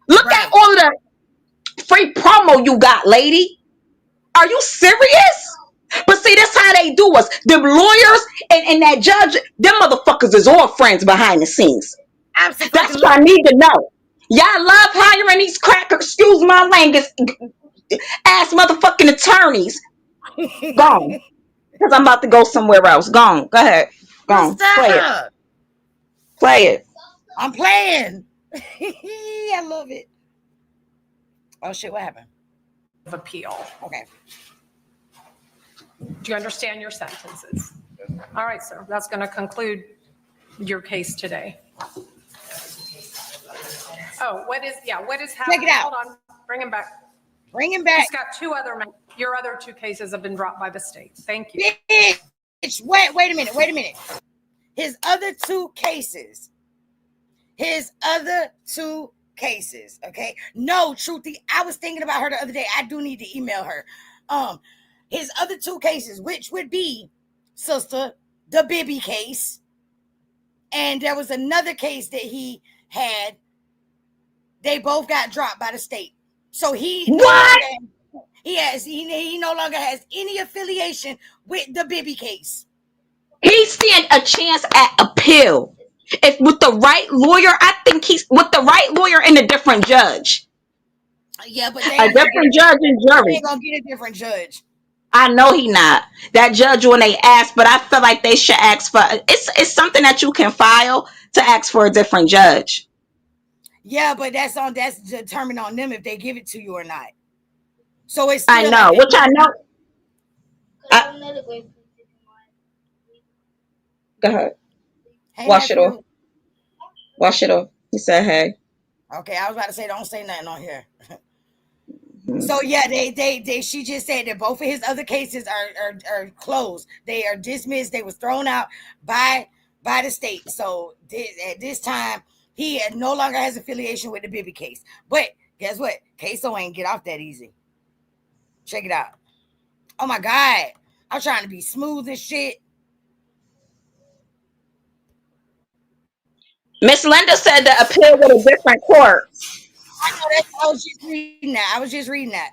Look at all of the free promo you got, lady. Are you serious? But see, that's how they do us. The lawyers and that judge, them motherfuckers is all friends behind the scenes. Absolutely. That's what I need to know. Y'all love hiring these crackers, excuse my language, ass motherfucking attorneys. Gone. Because I'm about to go somewhere else. Gone. Go ahead. Gone. Play it. Play it. I'm playing. I love it. Oh shit, what happened? of appeal. Okay. Do you understand your sentences? All right, sir. That's going to conclude your case today. Oh, what is happening? Check it out. Hold on. Bring him back. Bring him back. He's got your other two cases have been dropped by the state. Thank you. Bitch, wait a minute. His other two cases. Okay. No, Truthy, I was thinking about her the other day. I do need to email her. His other two cases, which would be, sister, the Bibby case. And there was another case that he had. They both got dropped by the state. So he no longer has any affiliation with the Bibby case. He stand a chance at appeal. If with the right lawyer, I think he's with the right lawyer and a different judge. Yeah, but a different judge and jury. They ain't gonna get a different judge. I know he not. That judge when they ask, but I feel like they should ask for it's something that you can file to ask for a different judge. Yeah, but that's determined on them if they give it to you or not. So it's still I know, which I know. Go ahead. Hey, Wash it off. Wash it off. He said, "Hey." Okay, I was about to say, don't say nothing on here. So yeah, she just said that both of his other cases are closed. They are dismissed. They was thrown out by the state. So at this time, he no longer has affiliation with the Bibby case. But guess what? Queso ain't get off that easy. Check it out. Oh my God. I'm trying to be smooth as shit. Miss Linda said to appeal with a different court. I know that. I was just reading that.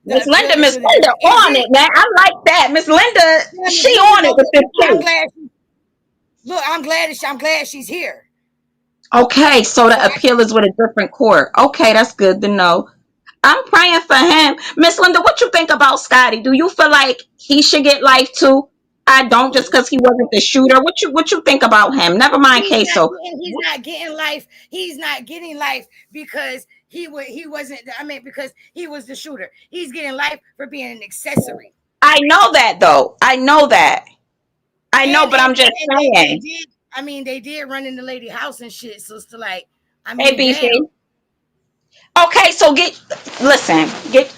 Miss Linda on it, man. I like that. Miss Linda, she on it with this case. I'm glad she's here. Okay, so the appeal is with a different court. Okay, that's good to know. I'm praying for him. Miss Linda, what you think about Scotty? Do you feel like he should get life too? I don't, just because he wasn't the shooter. What you think about him? Never mind, Queso. He's not getting life. He's not getting life because he wasn't. I mean, because he was the shooter. He's getting life for being an accessory. I know that, though. I know that. I know, but I'm just saying. They did run in the lady house and shit. So it's like, hey, BC. Okay, so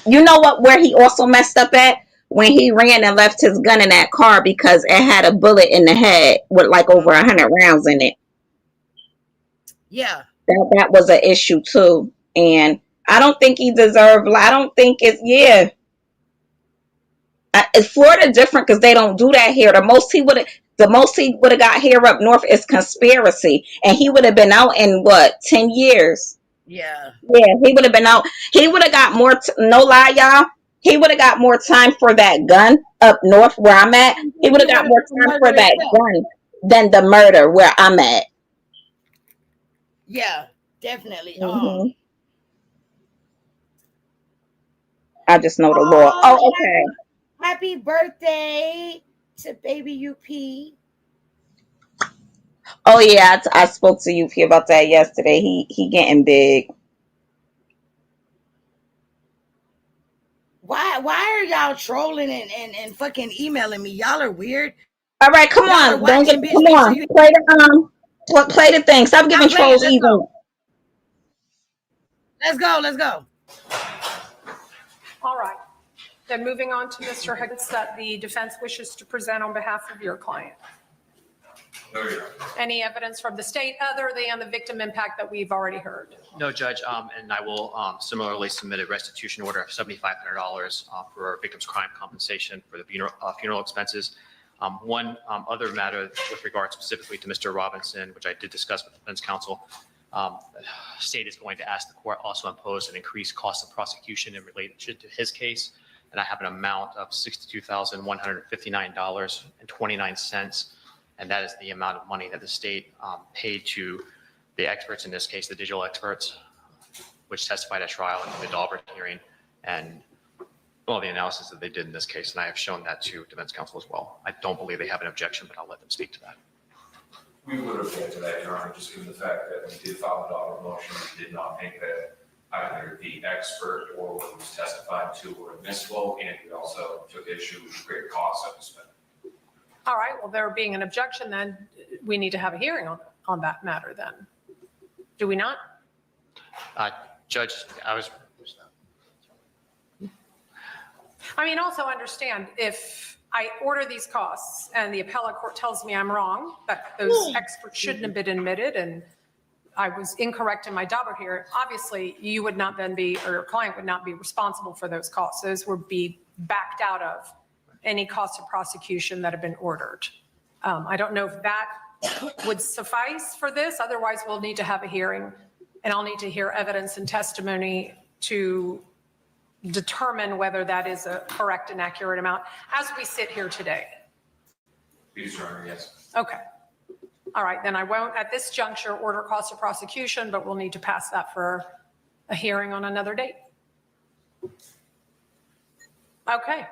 you know what? Where he also messed up at? When he ran and left his gun in that car because it had a bullet in the head with like over 100 rounds in it. Yeah. That was an issue too. And I don't think he deserved, I don't think it's Florida different because they don't do that here. The The most he would have got here up north is conspiracy, and he would have been out in what, 10 years? Yeah. Yeah, he would have been out. He would have got more. No lie, y'all. He would have got more time for that gun up north where I'm at. He would have got more time for that gun than the murder where I'm at. Yeah, definitely. Mm-hmm. I just know the law. Oh, okay. Happy birthday to baby UP. Oh yeah, I spoke to UP about that yesterday. He getting big. Why are y'all trolling and fucking emailing me? Y'all are weird. All right, come Y'all are on. Don't get. watching, bitch. Come Make sure on. you Play the thing. Stop giving I'm playing. trolls even. Let's go. All right. Then moving on to Mr. Higgins, that the defense wishes to present on behalf of your client. Any evidence from the state other than the victim impact that we've already heard? No, Judge, and I will similarly submit a restitution order of $7,500 for victim's crime compensation for the funeral expenses. One other matter with regard specifically to Mr. Robinson, which I did discuss with the defense counsel, state is going to ask the court also impose an increased cost of prosecution in relation to his case, and I have an amount of $62,159.29. And that is the amount of money that the state paid to the experts in this case, the digital experts, which testified at trial in the Dahlberg hearing, and all the analysis that they did in this case. And I have shown that to defense counsel as well. I don't believe they have an objection, but I'll let them speak to that. We would object to that, Your Honor, just given the fact that we did file a Dahlberg motion. We did not think that either the expert or what was testified to were admissible, and we also took issue with the great cost of the spending. All right, well, there being an objection, then we need to have a hearing on that matter then. Do we not? Judge, I mean, also understand if I order these costs and the appellate court tells me I'm wrong, that those experts shouldn't have been admitted and I was incorrect in my Dahlberg hearing, obviously you would not then be, or your client would not be responsible for those costs. Those would be backed out of any cost of prosecution that have been ordered. I don't know if that would suffice for this. Otherwise, we'll need to have a hearing and I'll need to hear evidence and testimony to determine whether that is a correct and accurate amount as we sit here today. Please, Your Honor, yes. Okay. All right, then I won't at this juncture order cost of prosecution, but we'll need to pass that for a hearing on another date. Okay.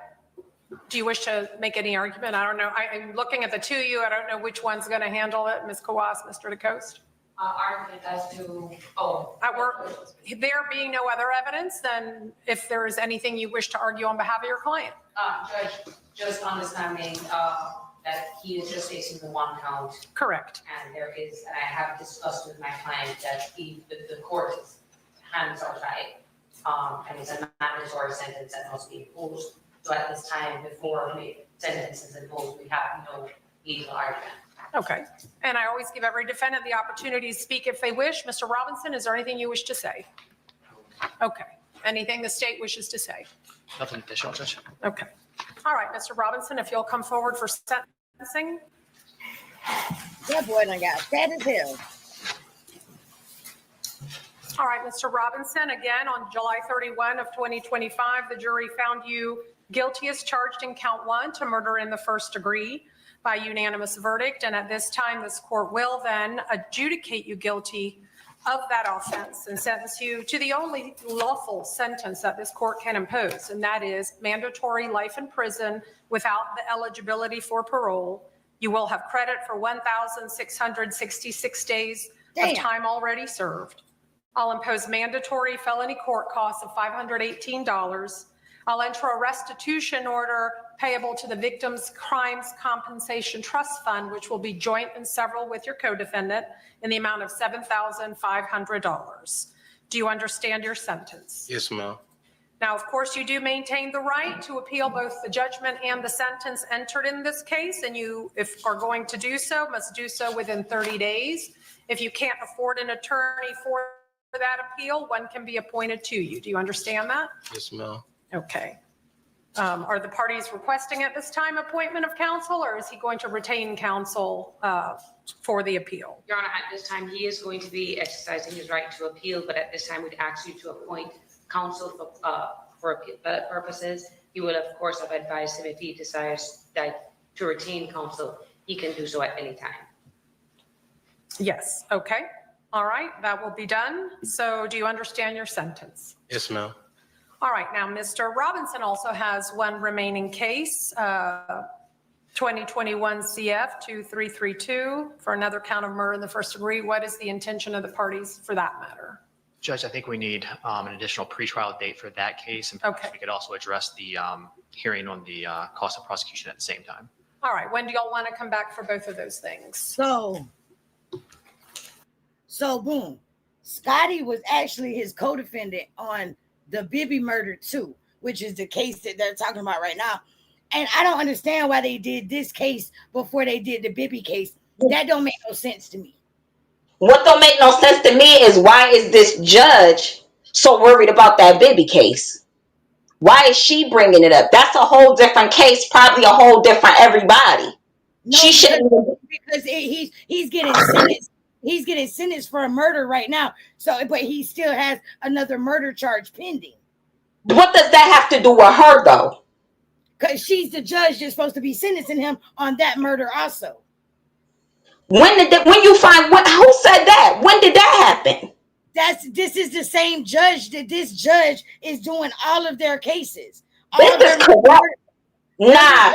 Do you wish to make any argument? I don't know. I'm looking at the two of you. I don't know which one's going to handle it. Ms. Kawas, Mr. DeCoste? Argument as to, There being no other evidence, then if there is anything you wish to argue on behalf of your client. Judge, just understanding that he is just facing the one count. Correct. And there is, and I have discussed with my client that the court's hands are tied. And it's a mandatory sentence that must be imposed. So at this time, before the sentence is imposed, we have no legal argument. Okay. And I always give every defendant the opportunity to speak if they wish. Mr. Robinson, is there anything you wish to say? Okay. Anything the state wishes to say? Nothing additional, Judge. Okay. All right, Mr. Robinson, if you'll come forward for sentencing. That boy done got fat as hell. All right, Mr. Robinson, again, on July 31 of 2025, the jury found you guilty as charged in count 1 to murder in the first degree by unanimous verdict. And at this time, this court will then adjudicate you guilty of that offense and sentence you to the only lawful sentence that this court can impose, and that is mandatory life in prison without the eligibility for parole. You will have credit for 1,666 days of time already served. I'll impose mandatory felony court costs of $518. I'll enter a restitution order payable to the Victims' Crimes Compensation Trust Fund, which will be joint and several with your co-defendant, in the amount of $7,500. Do you understand your sentence? Yes, ma'am. Now, of course, you do maintain the right to appeal both the judgment and the sentence entered in this case, and you, if are going to do so, must do so within 30 days. If you can't afford an attorney for that appeal, one can be appointed to you. Do you understand that? Yes, ma'am. Okay. Are the parties requesting at this time appointment of counsel, or is he going to retain counsel for the appeal? Your Honor, at this time, he is going to be exercising his right to appeal, but at this time, we'd ask you to appoint counsel for purposes. He will, of course, have advised him if he desires that to retain counsel, he can do so at any time. Yes, okay. All right, that will be done. So do you understand your sentence? Yes, ma'am. All right, now Mr. Robinson also has one remaining case, 2021 CF 2332 for another count of murder in the first degree. What is the intention of the parties for that matter? Judge, I think we need an additional pretrial date for that case. And perhaps we could also address the hearing on the cost of prosecution at the same time. All right, when do y'all want to come back for both of those things? So boom, Scotty was actually his co-defendant on the Bibby murder too, which is the case that they're talking about right now. And I don't understand why they did this case before they did the Bibby case. That don't make no sense to me. What don't make no sense to me is why is this judge so worried about that Bibby case? Why is she bringing it up? That's a whole different case, probably a whole different everybody. No, she shouldn't. Because he's getting sentenced. He's getting sentenced for a murder right now. So, but he still has another murder charge pending. What does that have to do with her, though? Because she's the judge that's supposed to be sentencing him on that murder also. When you find who said that? When did that happen? This is the same judge that this judge is doing all of their cases. This is corrupt. Nah,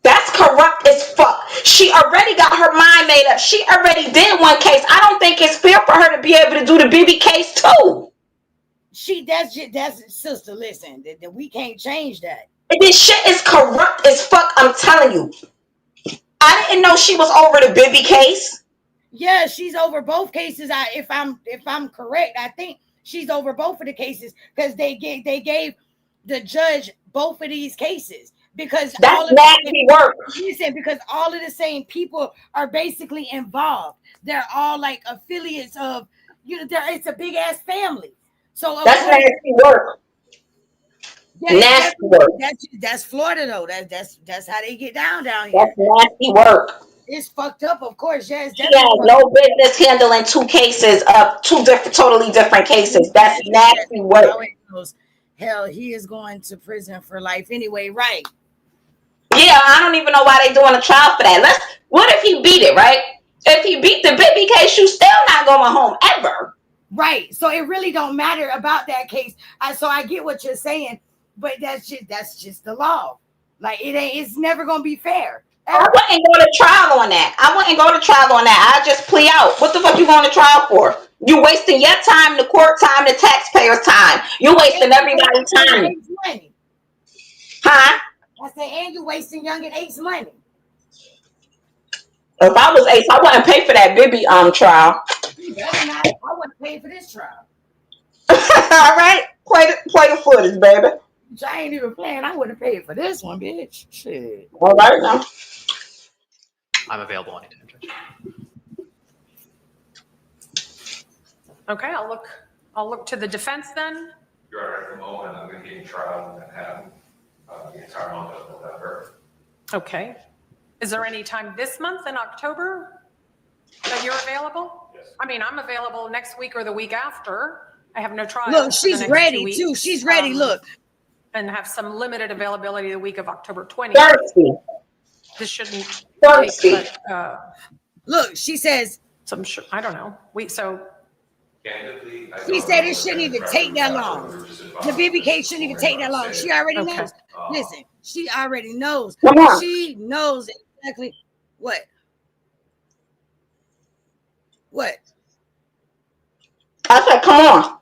that's corrupt as fuck. She already got her mind made up. She already did one case. I don't think it's fair for her to be able to do the Bibby case too. That's sister. Listen, that we can't change that. This shit is corrupt as fuck. I'm telling you. I didn't know she was over the Bibby case. Yeah, she's over both cases. If I'm correct, I think she's over both of the cases because they gave the judge both of these cases. Because that's nasty work. Listen, because all of the same people are basically involved. They're all like affiliates of, it's a big ass family. So that's nasty work. Yeah, nasty work. That's Florida though. That's how they get down here. That's nasty work. It's fucked up, of course. Yes, she has no business handling two cases of totally different cases. That's nasty work. Hell, he is going to prison for life anyway, right? Yeah, I don't even know why they doing a trial for that. What if he beat it, right? If he beat the Bibby case, you still not going home ever. Right. So it really don't matter about that case. So I get what you're saying, but that's just the law. Like it's never gonna be fair. I wouldn't go to trial on that. I just plea out. What the fuck you going to trial for? You wasting your time, the court time, the taxpayers' time. You wasting everybody's time. Huh? I said, and you wasting young and Ace money. If I was Ace, I wouldn't pay for that Bibby trial. I wouldn't pay for this trial. All right, play the footage, baby. I ain't even playing. I wouldn't pay for this one, bitch. Shit. All right now. I'm available anytime, Judge. Okay, I'll look to the defense then. You're right at the moment. I'm going to get trial in Manhattan the entire month of November. Okay. Is there any time this month in October that you're available? Yes. I mean, I'm available next week or the week after. I have no trial. Look, she's ready too. She's ready. Look. And have some limited availability the week of October 20th. Thirsty. This shouldn't Thirsty. take, look, she says. Some I don't know. Candidly, she said it shouldn't even take that long. The Bibby case shouldn't even take that long. She already knows. Listen, she already knows. She knows exactly what. What? I said, come on.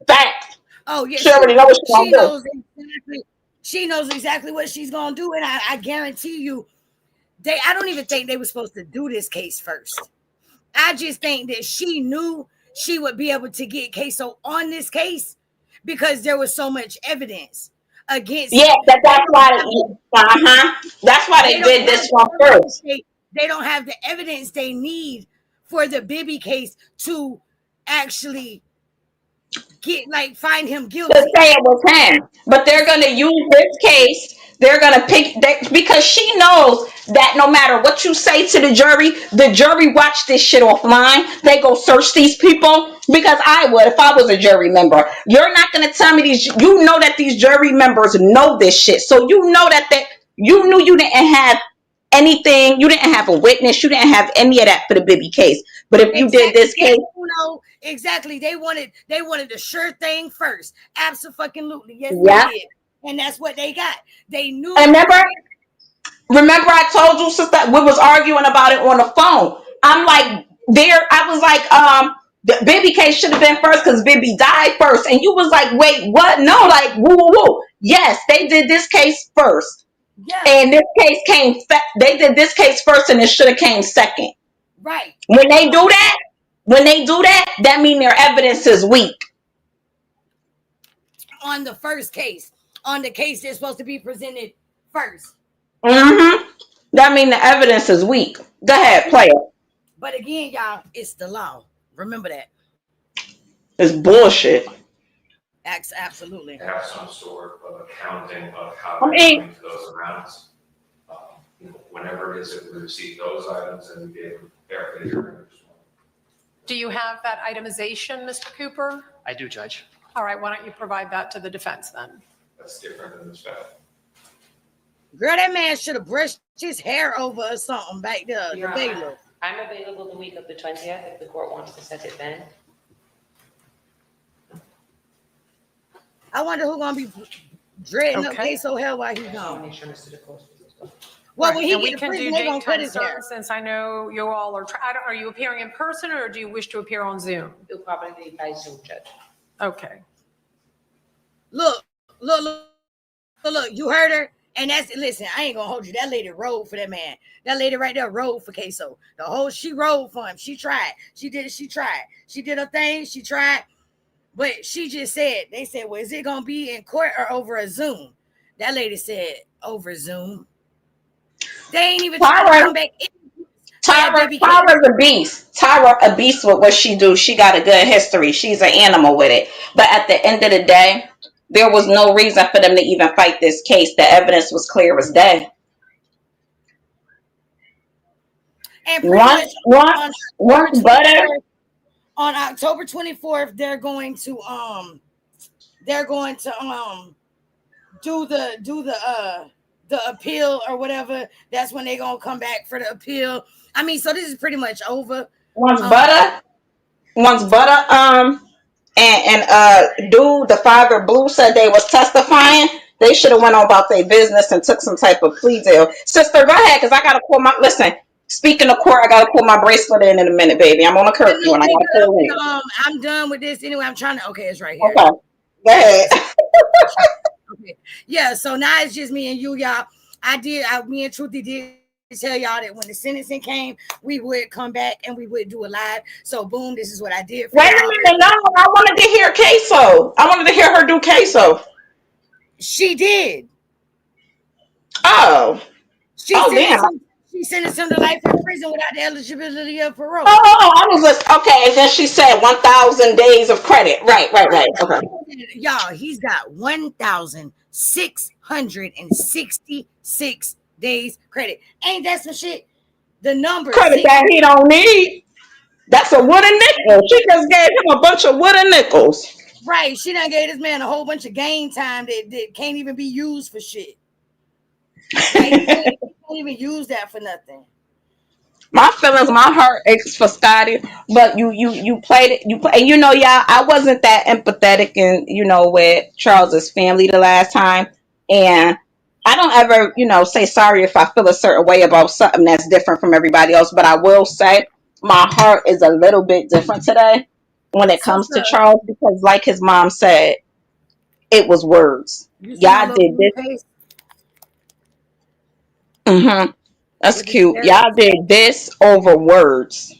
Facts. Oh yeah. She already knows what she's gonna do. She knows exactly what she's gonna do, and I guarantee you, I don't even think they were supposed to do this case first. I just think that she knew she would be able to get Queso on this case because there was so much evidence against. Yeah, that's why. That's why they did this one first. They don't have the evidence they need for the Bibby case to actually find him To guilty. say it was him. But they're going to use this case. They're going to because she knows that no matter what you say to the jury watch this shit offline. They go search these people because I would if I was a jury member. You're not going to tell me you know that these jury members know this shit. So you know you knew you didn't have anything. You didn't have a witness. You didn't have any of that for the Bibby case. But if you did this case, exactly. They wanted the sure thing first. Absolutely. Yes, yeah. they did. And that's what they got. They knew. And remember I told you, sister, we was arguing about it on the phone. I'm like, I was like, the Bibby case should have been first because Bibby died first. And you was like, wait, what? No, like, woo, woo, woo. Yes, they did this case first. Yeah. And this case they did this case first and it should have came second. Right. When they do that, that means their evidence is weak. On the first case, on the case that's supposed to be presented first. Mm-hmm. That means the evidence is weak. Go ahead, play it. But again, y'all, it's the law. Remember that. It's bullshit. Absolutely. Have some sort of accounting of how to bring to those amounts. Whenever it is that we receive those items and we be able to prepare for the hearing. Do you have that itemization, Mr. Cooper? I do, Judge. All right, why don't you provide that to the defense then? That's different than this fact. Girl, that man should have brushed his hair over or something back there. Your Honor, I'm available the week of the 20th if the court wants to set it then. I wonder who's gonna be dreading up Queso hell while he's gone. Make sure Mr. DeCosta is well. Well, when he we get can prison, do they gonna cut daytime his hair. since I know you all are. Are you appearing in person or do you wish to appear on Zoom? It'll probably be by Zoom, Judge. Okay. Look. You heard her, and listen. I ain't gonna hold you. That lady rode for that man. That lady right there rode for Queso. She rode for him. She tried. She did her thing. She tried. But she just said, they said, well, is it going to be in court or over a Zoom? That lady said, over Zoom. They ain't even trying to come back. Tyra's a beast. Tyra a beast with what she do. She got a good history. She's an animal with it. But at the end of the day, there was no reason for them to even fight this case. The evidence was clear as day. And once butter. On October 24th, they're going to do the appeal or whatever. That's when they're gonna come back for the appeal. I mean, so this is pretty much over. Once butter and dude, the father Blue said they was testifying, they should have went on about their business and took some type of plea deal. Sister, go ahead, because I gotta pull speaking of court, I gotta pull my bracelet in a minute, baby. I'm on a curfew and I gotta pull in. I'm done with this anyway. I'm trying to. Okay, it's right here. Okay, go ahead. Okay. Yeah. So now it's just me and you, y'all. Me and Truthy did tell y'all that when the sentencing came, we would come back and we would do a live. So boom, this is what I did. Wait a minute, no, I wanted to hear Queso. I wanted to hear her do Queso. She did. Oh. She sentenced him to life in prison without the eligibility of parole. Oh, I was just, okay. And then she said 1,000 days of credit. Right. Okay. Y'all, he's got 1,666 days credit. Ain't that some shit? The number credit that he don't need. That's a wooden nickel. She just gave him a bunch of wooden nickels. Right. She done gave this man a whole bunch of game time that can't even be used for shit. Like, can't even use that for nothing. My feelings, my heart aches for Scotty, but you played it. And y'all, I wasn't that empathetic with Charles's family the last time, and I don't ever say sorry if I feel a certain way about something that's different from everybody else. But I will say my heart is a little bit different today when it comes to Charles, because like his mom said, it was words. Y'all did this. Mm-hmm. That's cute. Y'all did this over words.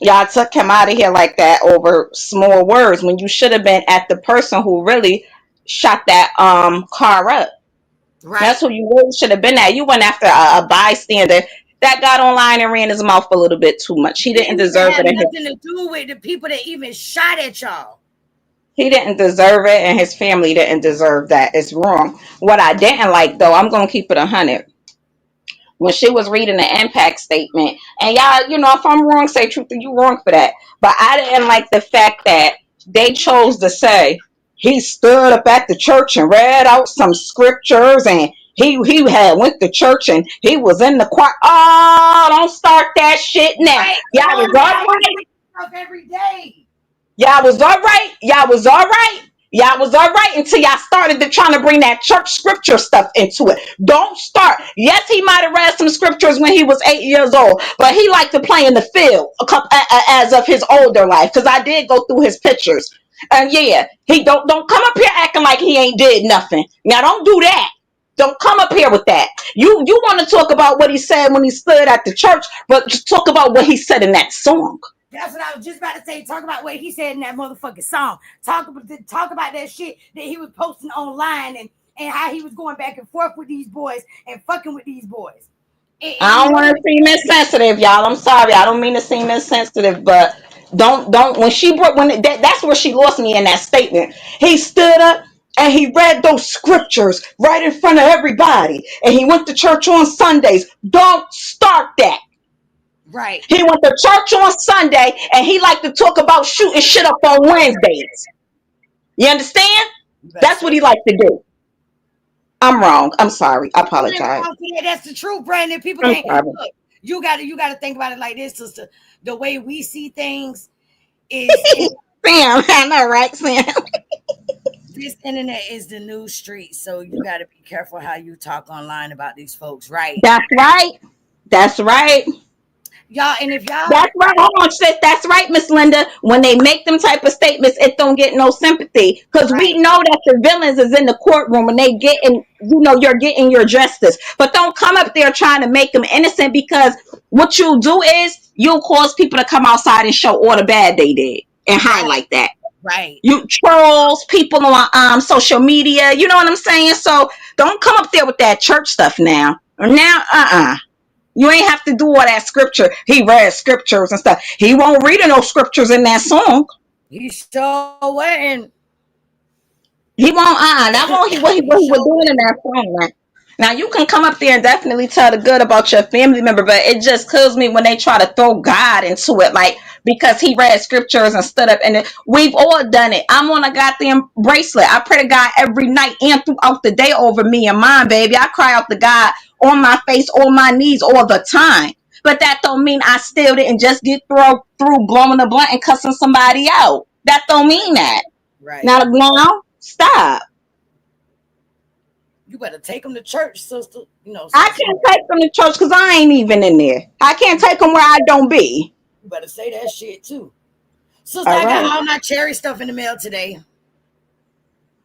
Y'all took him out of here like that over small words when you should have been at the person who really shot that car up. Right. That's who you really should have been at. You went after a bystander. that got online and ran his mouth a little bit too much. He didn't deserve it. It had nothing to do with the people that even shot at y'all. He didn't deserve it, and his family didn't deserve that. It's wrong. What I didn't like, though, I'm going to keep it 100. When she was reading the impact statement, and y'all, if I'm wrong, say truth, you wrong for that. But I didn't like the fact that they chose to say he stood up at the church and read out some scriptures, and he had went to church and he was in the choir. Oh, don't start that shit now. Right, Y'all was all right. Every day. Y'all was all right. Y'all was all right. Y'all was all right until y'all started trying to bring that church scripture stuff into it. Don't start. Yes, he might have read some scriptures when he was 8 years old, but he liked to play in the field as of his older life, because I did go through his pictures. And yeah, he don't come up here acting like he ain't did nothing. Now don't do that. Don't come up here with that. You want to talk about what he said when he stood at the church, but just talk about what he said in that song. That's what I was just about to say. Talk about what he said in that motherfucking song. Talk about that shit that he was posting online and how he was going back and forth with these boys and fucking with these boys. I don't want to seem insensitive, y'all. I'm sorry. I don't mean to seem insensitive, but don't that's where she lost me in that statement. He stood up and he read those scriptures right in front of everybody, and he went to church on Sundays. Don't start that. Right. He went to church on Sunday and he liked to talk about shooting shit up on Wednesdays. You understand? That's what he liked to do. I'm wrong. I'm sorry. I apologize. That's the truth, Brandon. People can't look. You gotta think about it like this, sister. The way we see things is Sam, I know, right, Sam? This internet is the new street, so you gotta be careful how you talk online about these folks, right? That's right. That's right. Y'all, and if y'all That's right. Hold on, sis. That's right, Miss Linda. When they make them type of statements, it don't get no sympathy. Because we know that the villains is in the courtroom and they getting, you're getting your justice. But don't come up there trying to make them innocent, because what you'll do is you'll cause people to come outside and show all the bad they did and highlight that. Right. You trolls, people on social media, you know what I'm saying? So don't come up there with that church stuff now. Now, you ain't have to do all that scripture. He read scriptures and stuff. He won't read no scriptures in that song. He sure wouldn't. He won't. That won't what he was doing in that song. Right? Now you can come up there and definitely tell the good about your family member, but it just kills me when they try to throw God into it, like because he read scriptures and stood up. And we've all done it. I'm on a goddamn bracelet. I pray to God every night and throughout the day over me and mine, baby. I cry out to God on my face, on my knees, all the time. But that don't mean I still didn't just get through blowing the blunt and cussing somebody out. That don't mean that. Right. Now, stop. You better take them to church, sister. I can't take them to church because I ain't even in there. I can't take them where I don't be. You better say that shit too. Sister, I got all my cherry stuff in the mail today.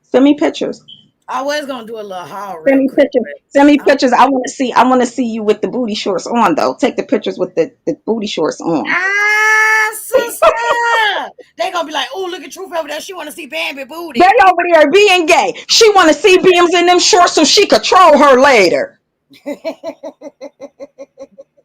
Send me pictures. I was gonna do a little haul. Send me pictures. Send me pictures. I want to see you with the booty shorts on, though. Take the pictures with the booty shorts on. Sister. They gonna be like, oh, look at Truth over there. She want to see Bambi booty. They over there being gay. She want to see Bams in them shorts so she could troll her later.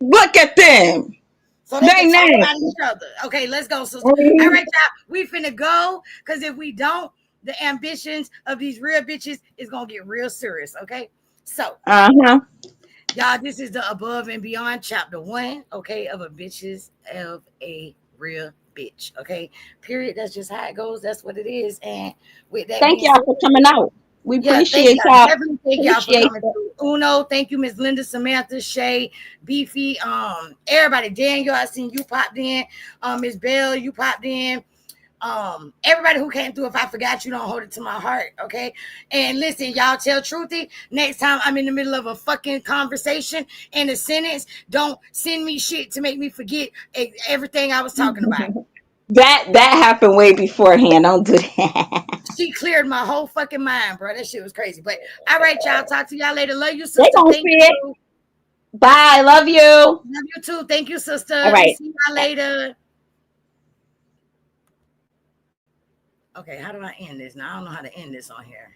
Look at them. So they can talk about each other. Okay, let's go, sister. All right, y'all. We finna go, because if we don't, the ambitions of these real bitches is gonna get real serious. Okay, so y'all, this is the Above and Beyond chapter 1. Okay, of Ambitionz of a Real Bitch. Okay, period. That's just how it goes. That's what it is. And with that, thank y'all for coming out. We appreciate y'all. Definitely thank y'all for coming through. Uno, thank you, Miss Linda, Samantha, Shay, Beefy, everybody. Daniel, I seen you popped in. Miss Bell, you popped in. Everybody who came through, if I forgot you, don't hold it to my heart, okay? And listen, y'all, tell Truthy, next time I'm in the middle of a fucking conversation and a sentence, don't send me shit to make me forget everything I was talking about. That happened way beforehand. Don't do that. She cleared my whole fucking mind, bro. That shit was crazy. But all right, y'all. Talk to y'all later. Love you, sister. They gonna see it. Bye. Love you. Love you too. Thank you, sister. All right. See y'all later. Okay, how do I end this? Now I don't know how to end this on here.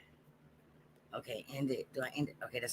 Okay, end it. Do I end it? Okay, that's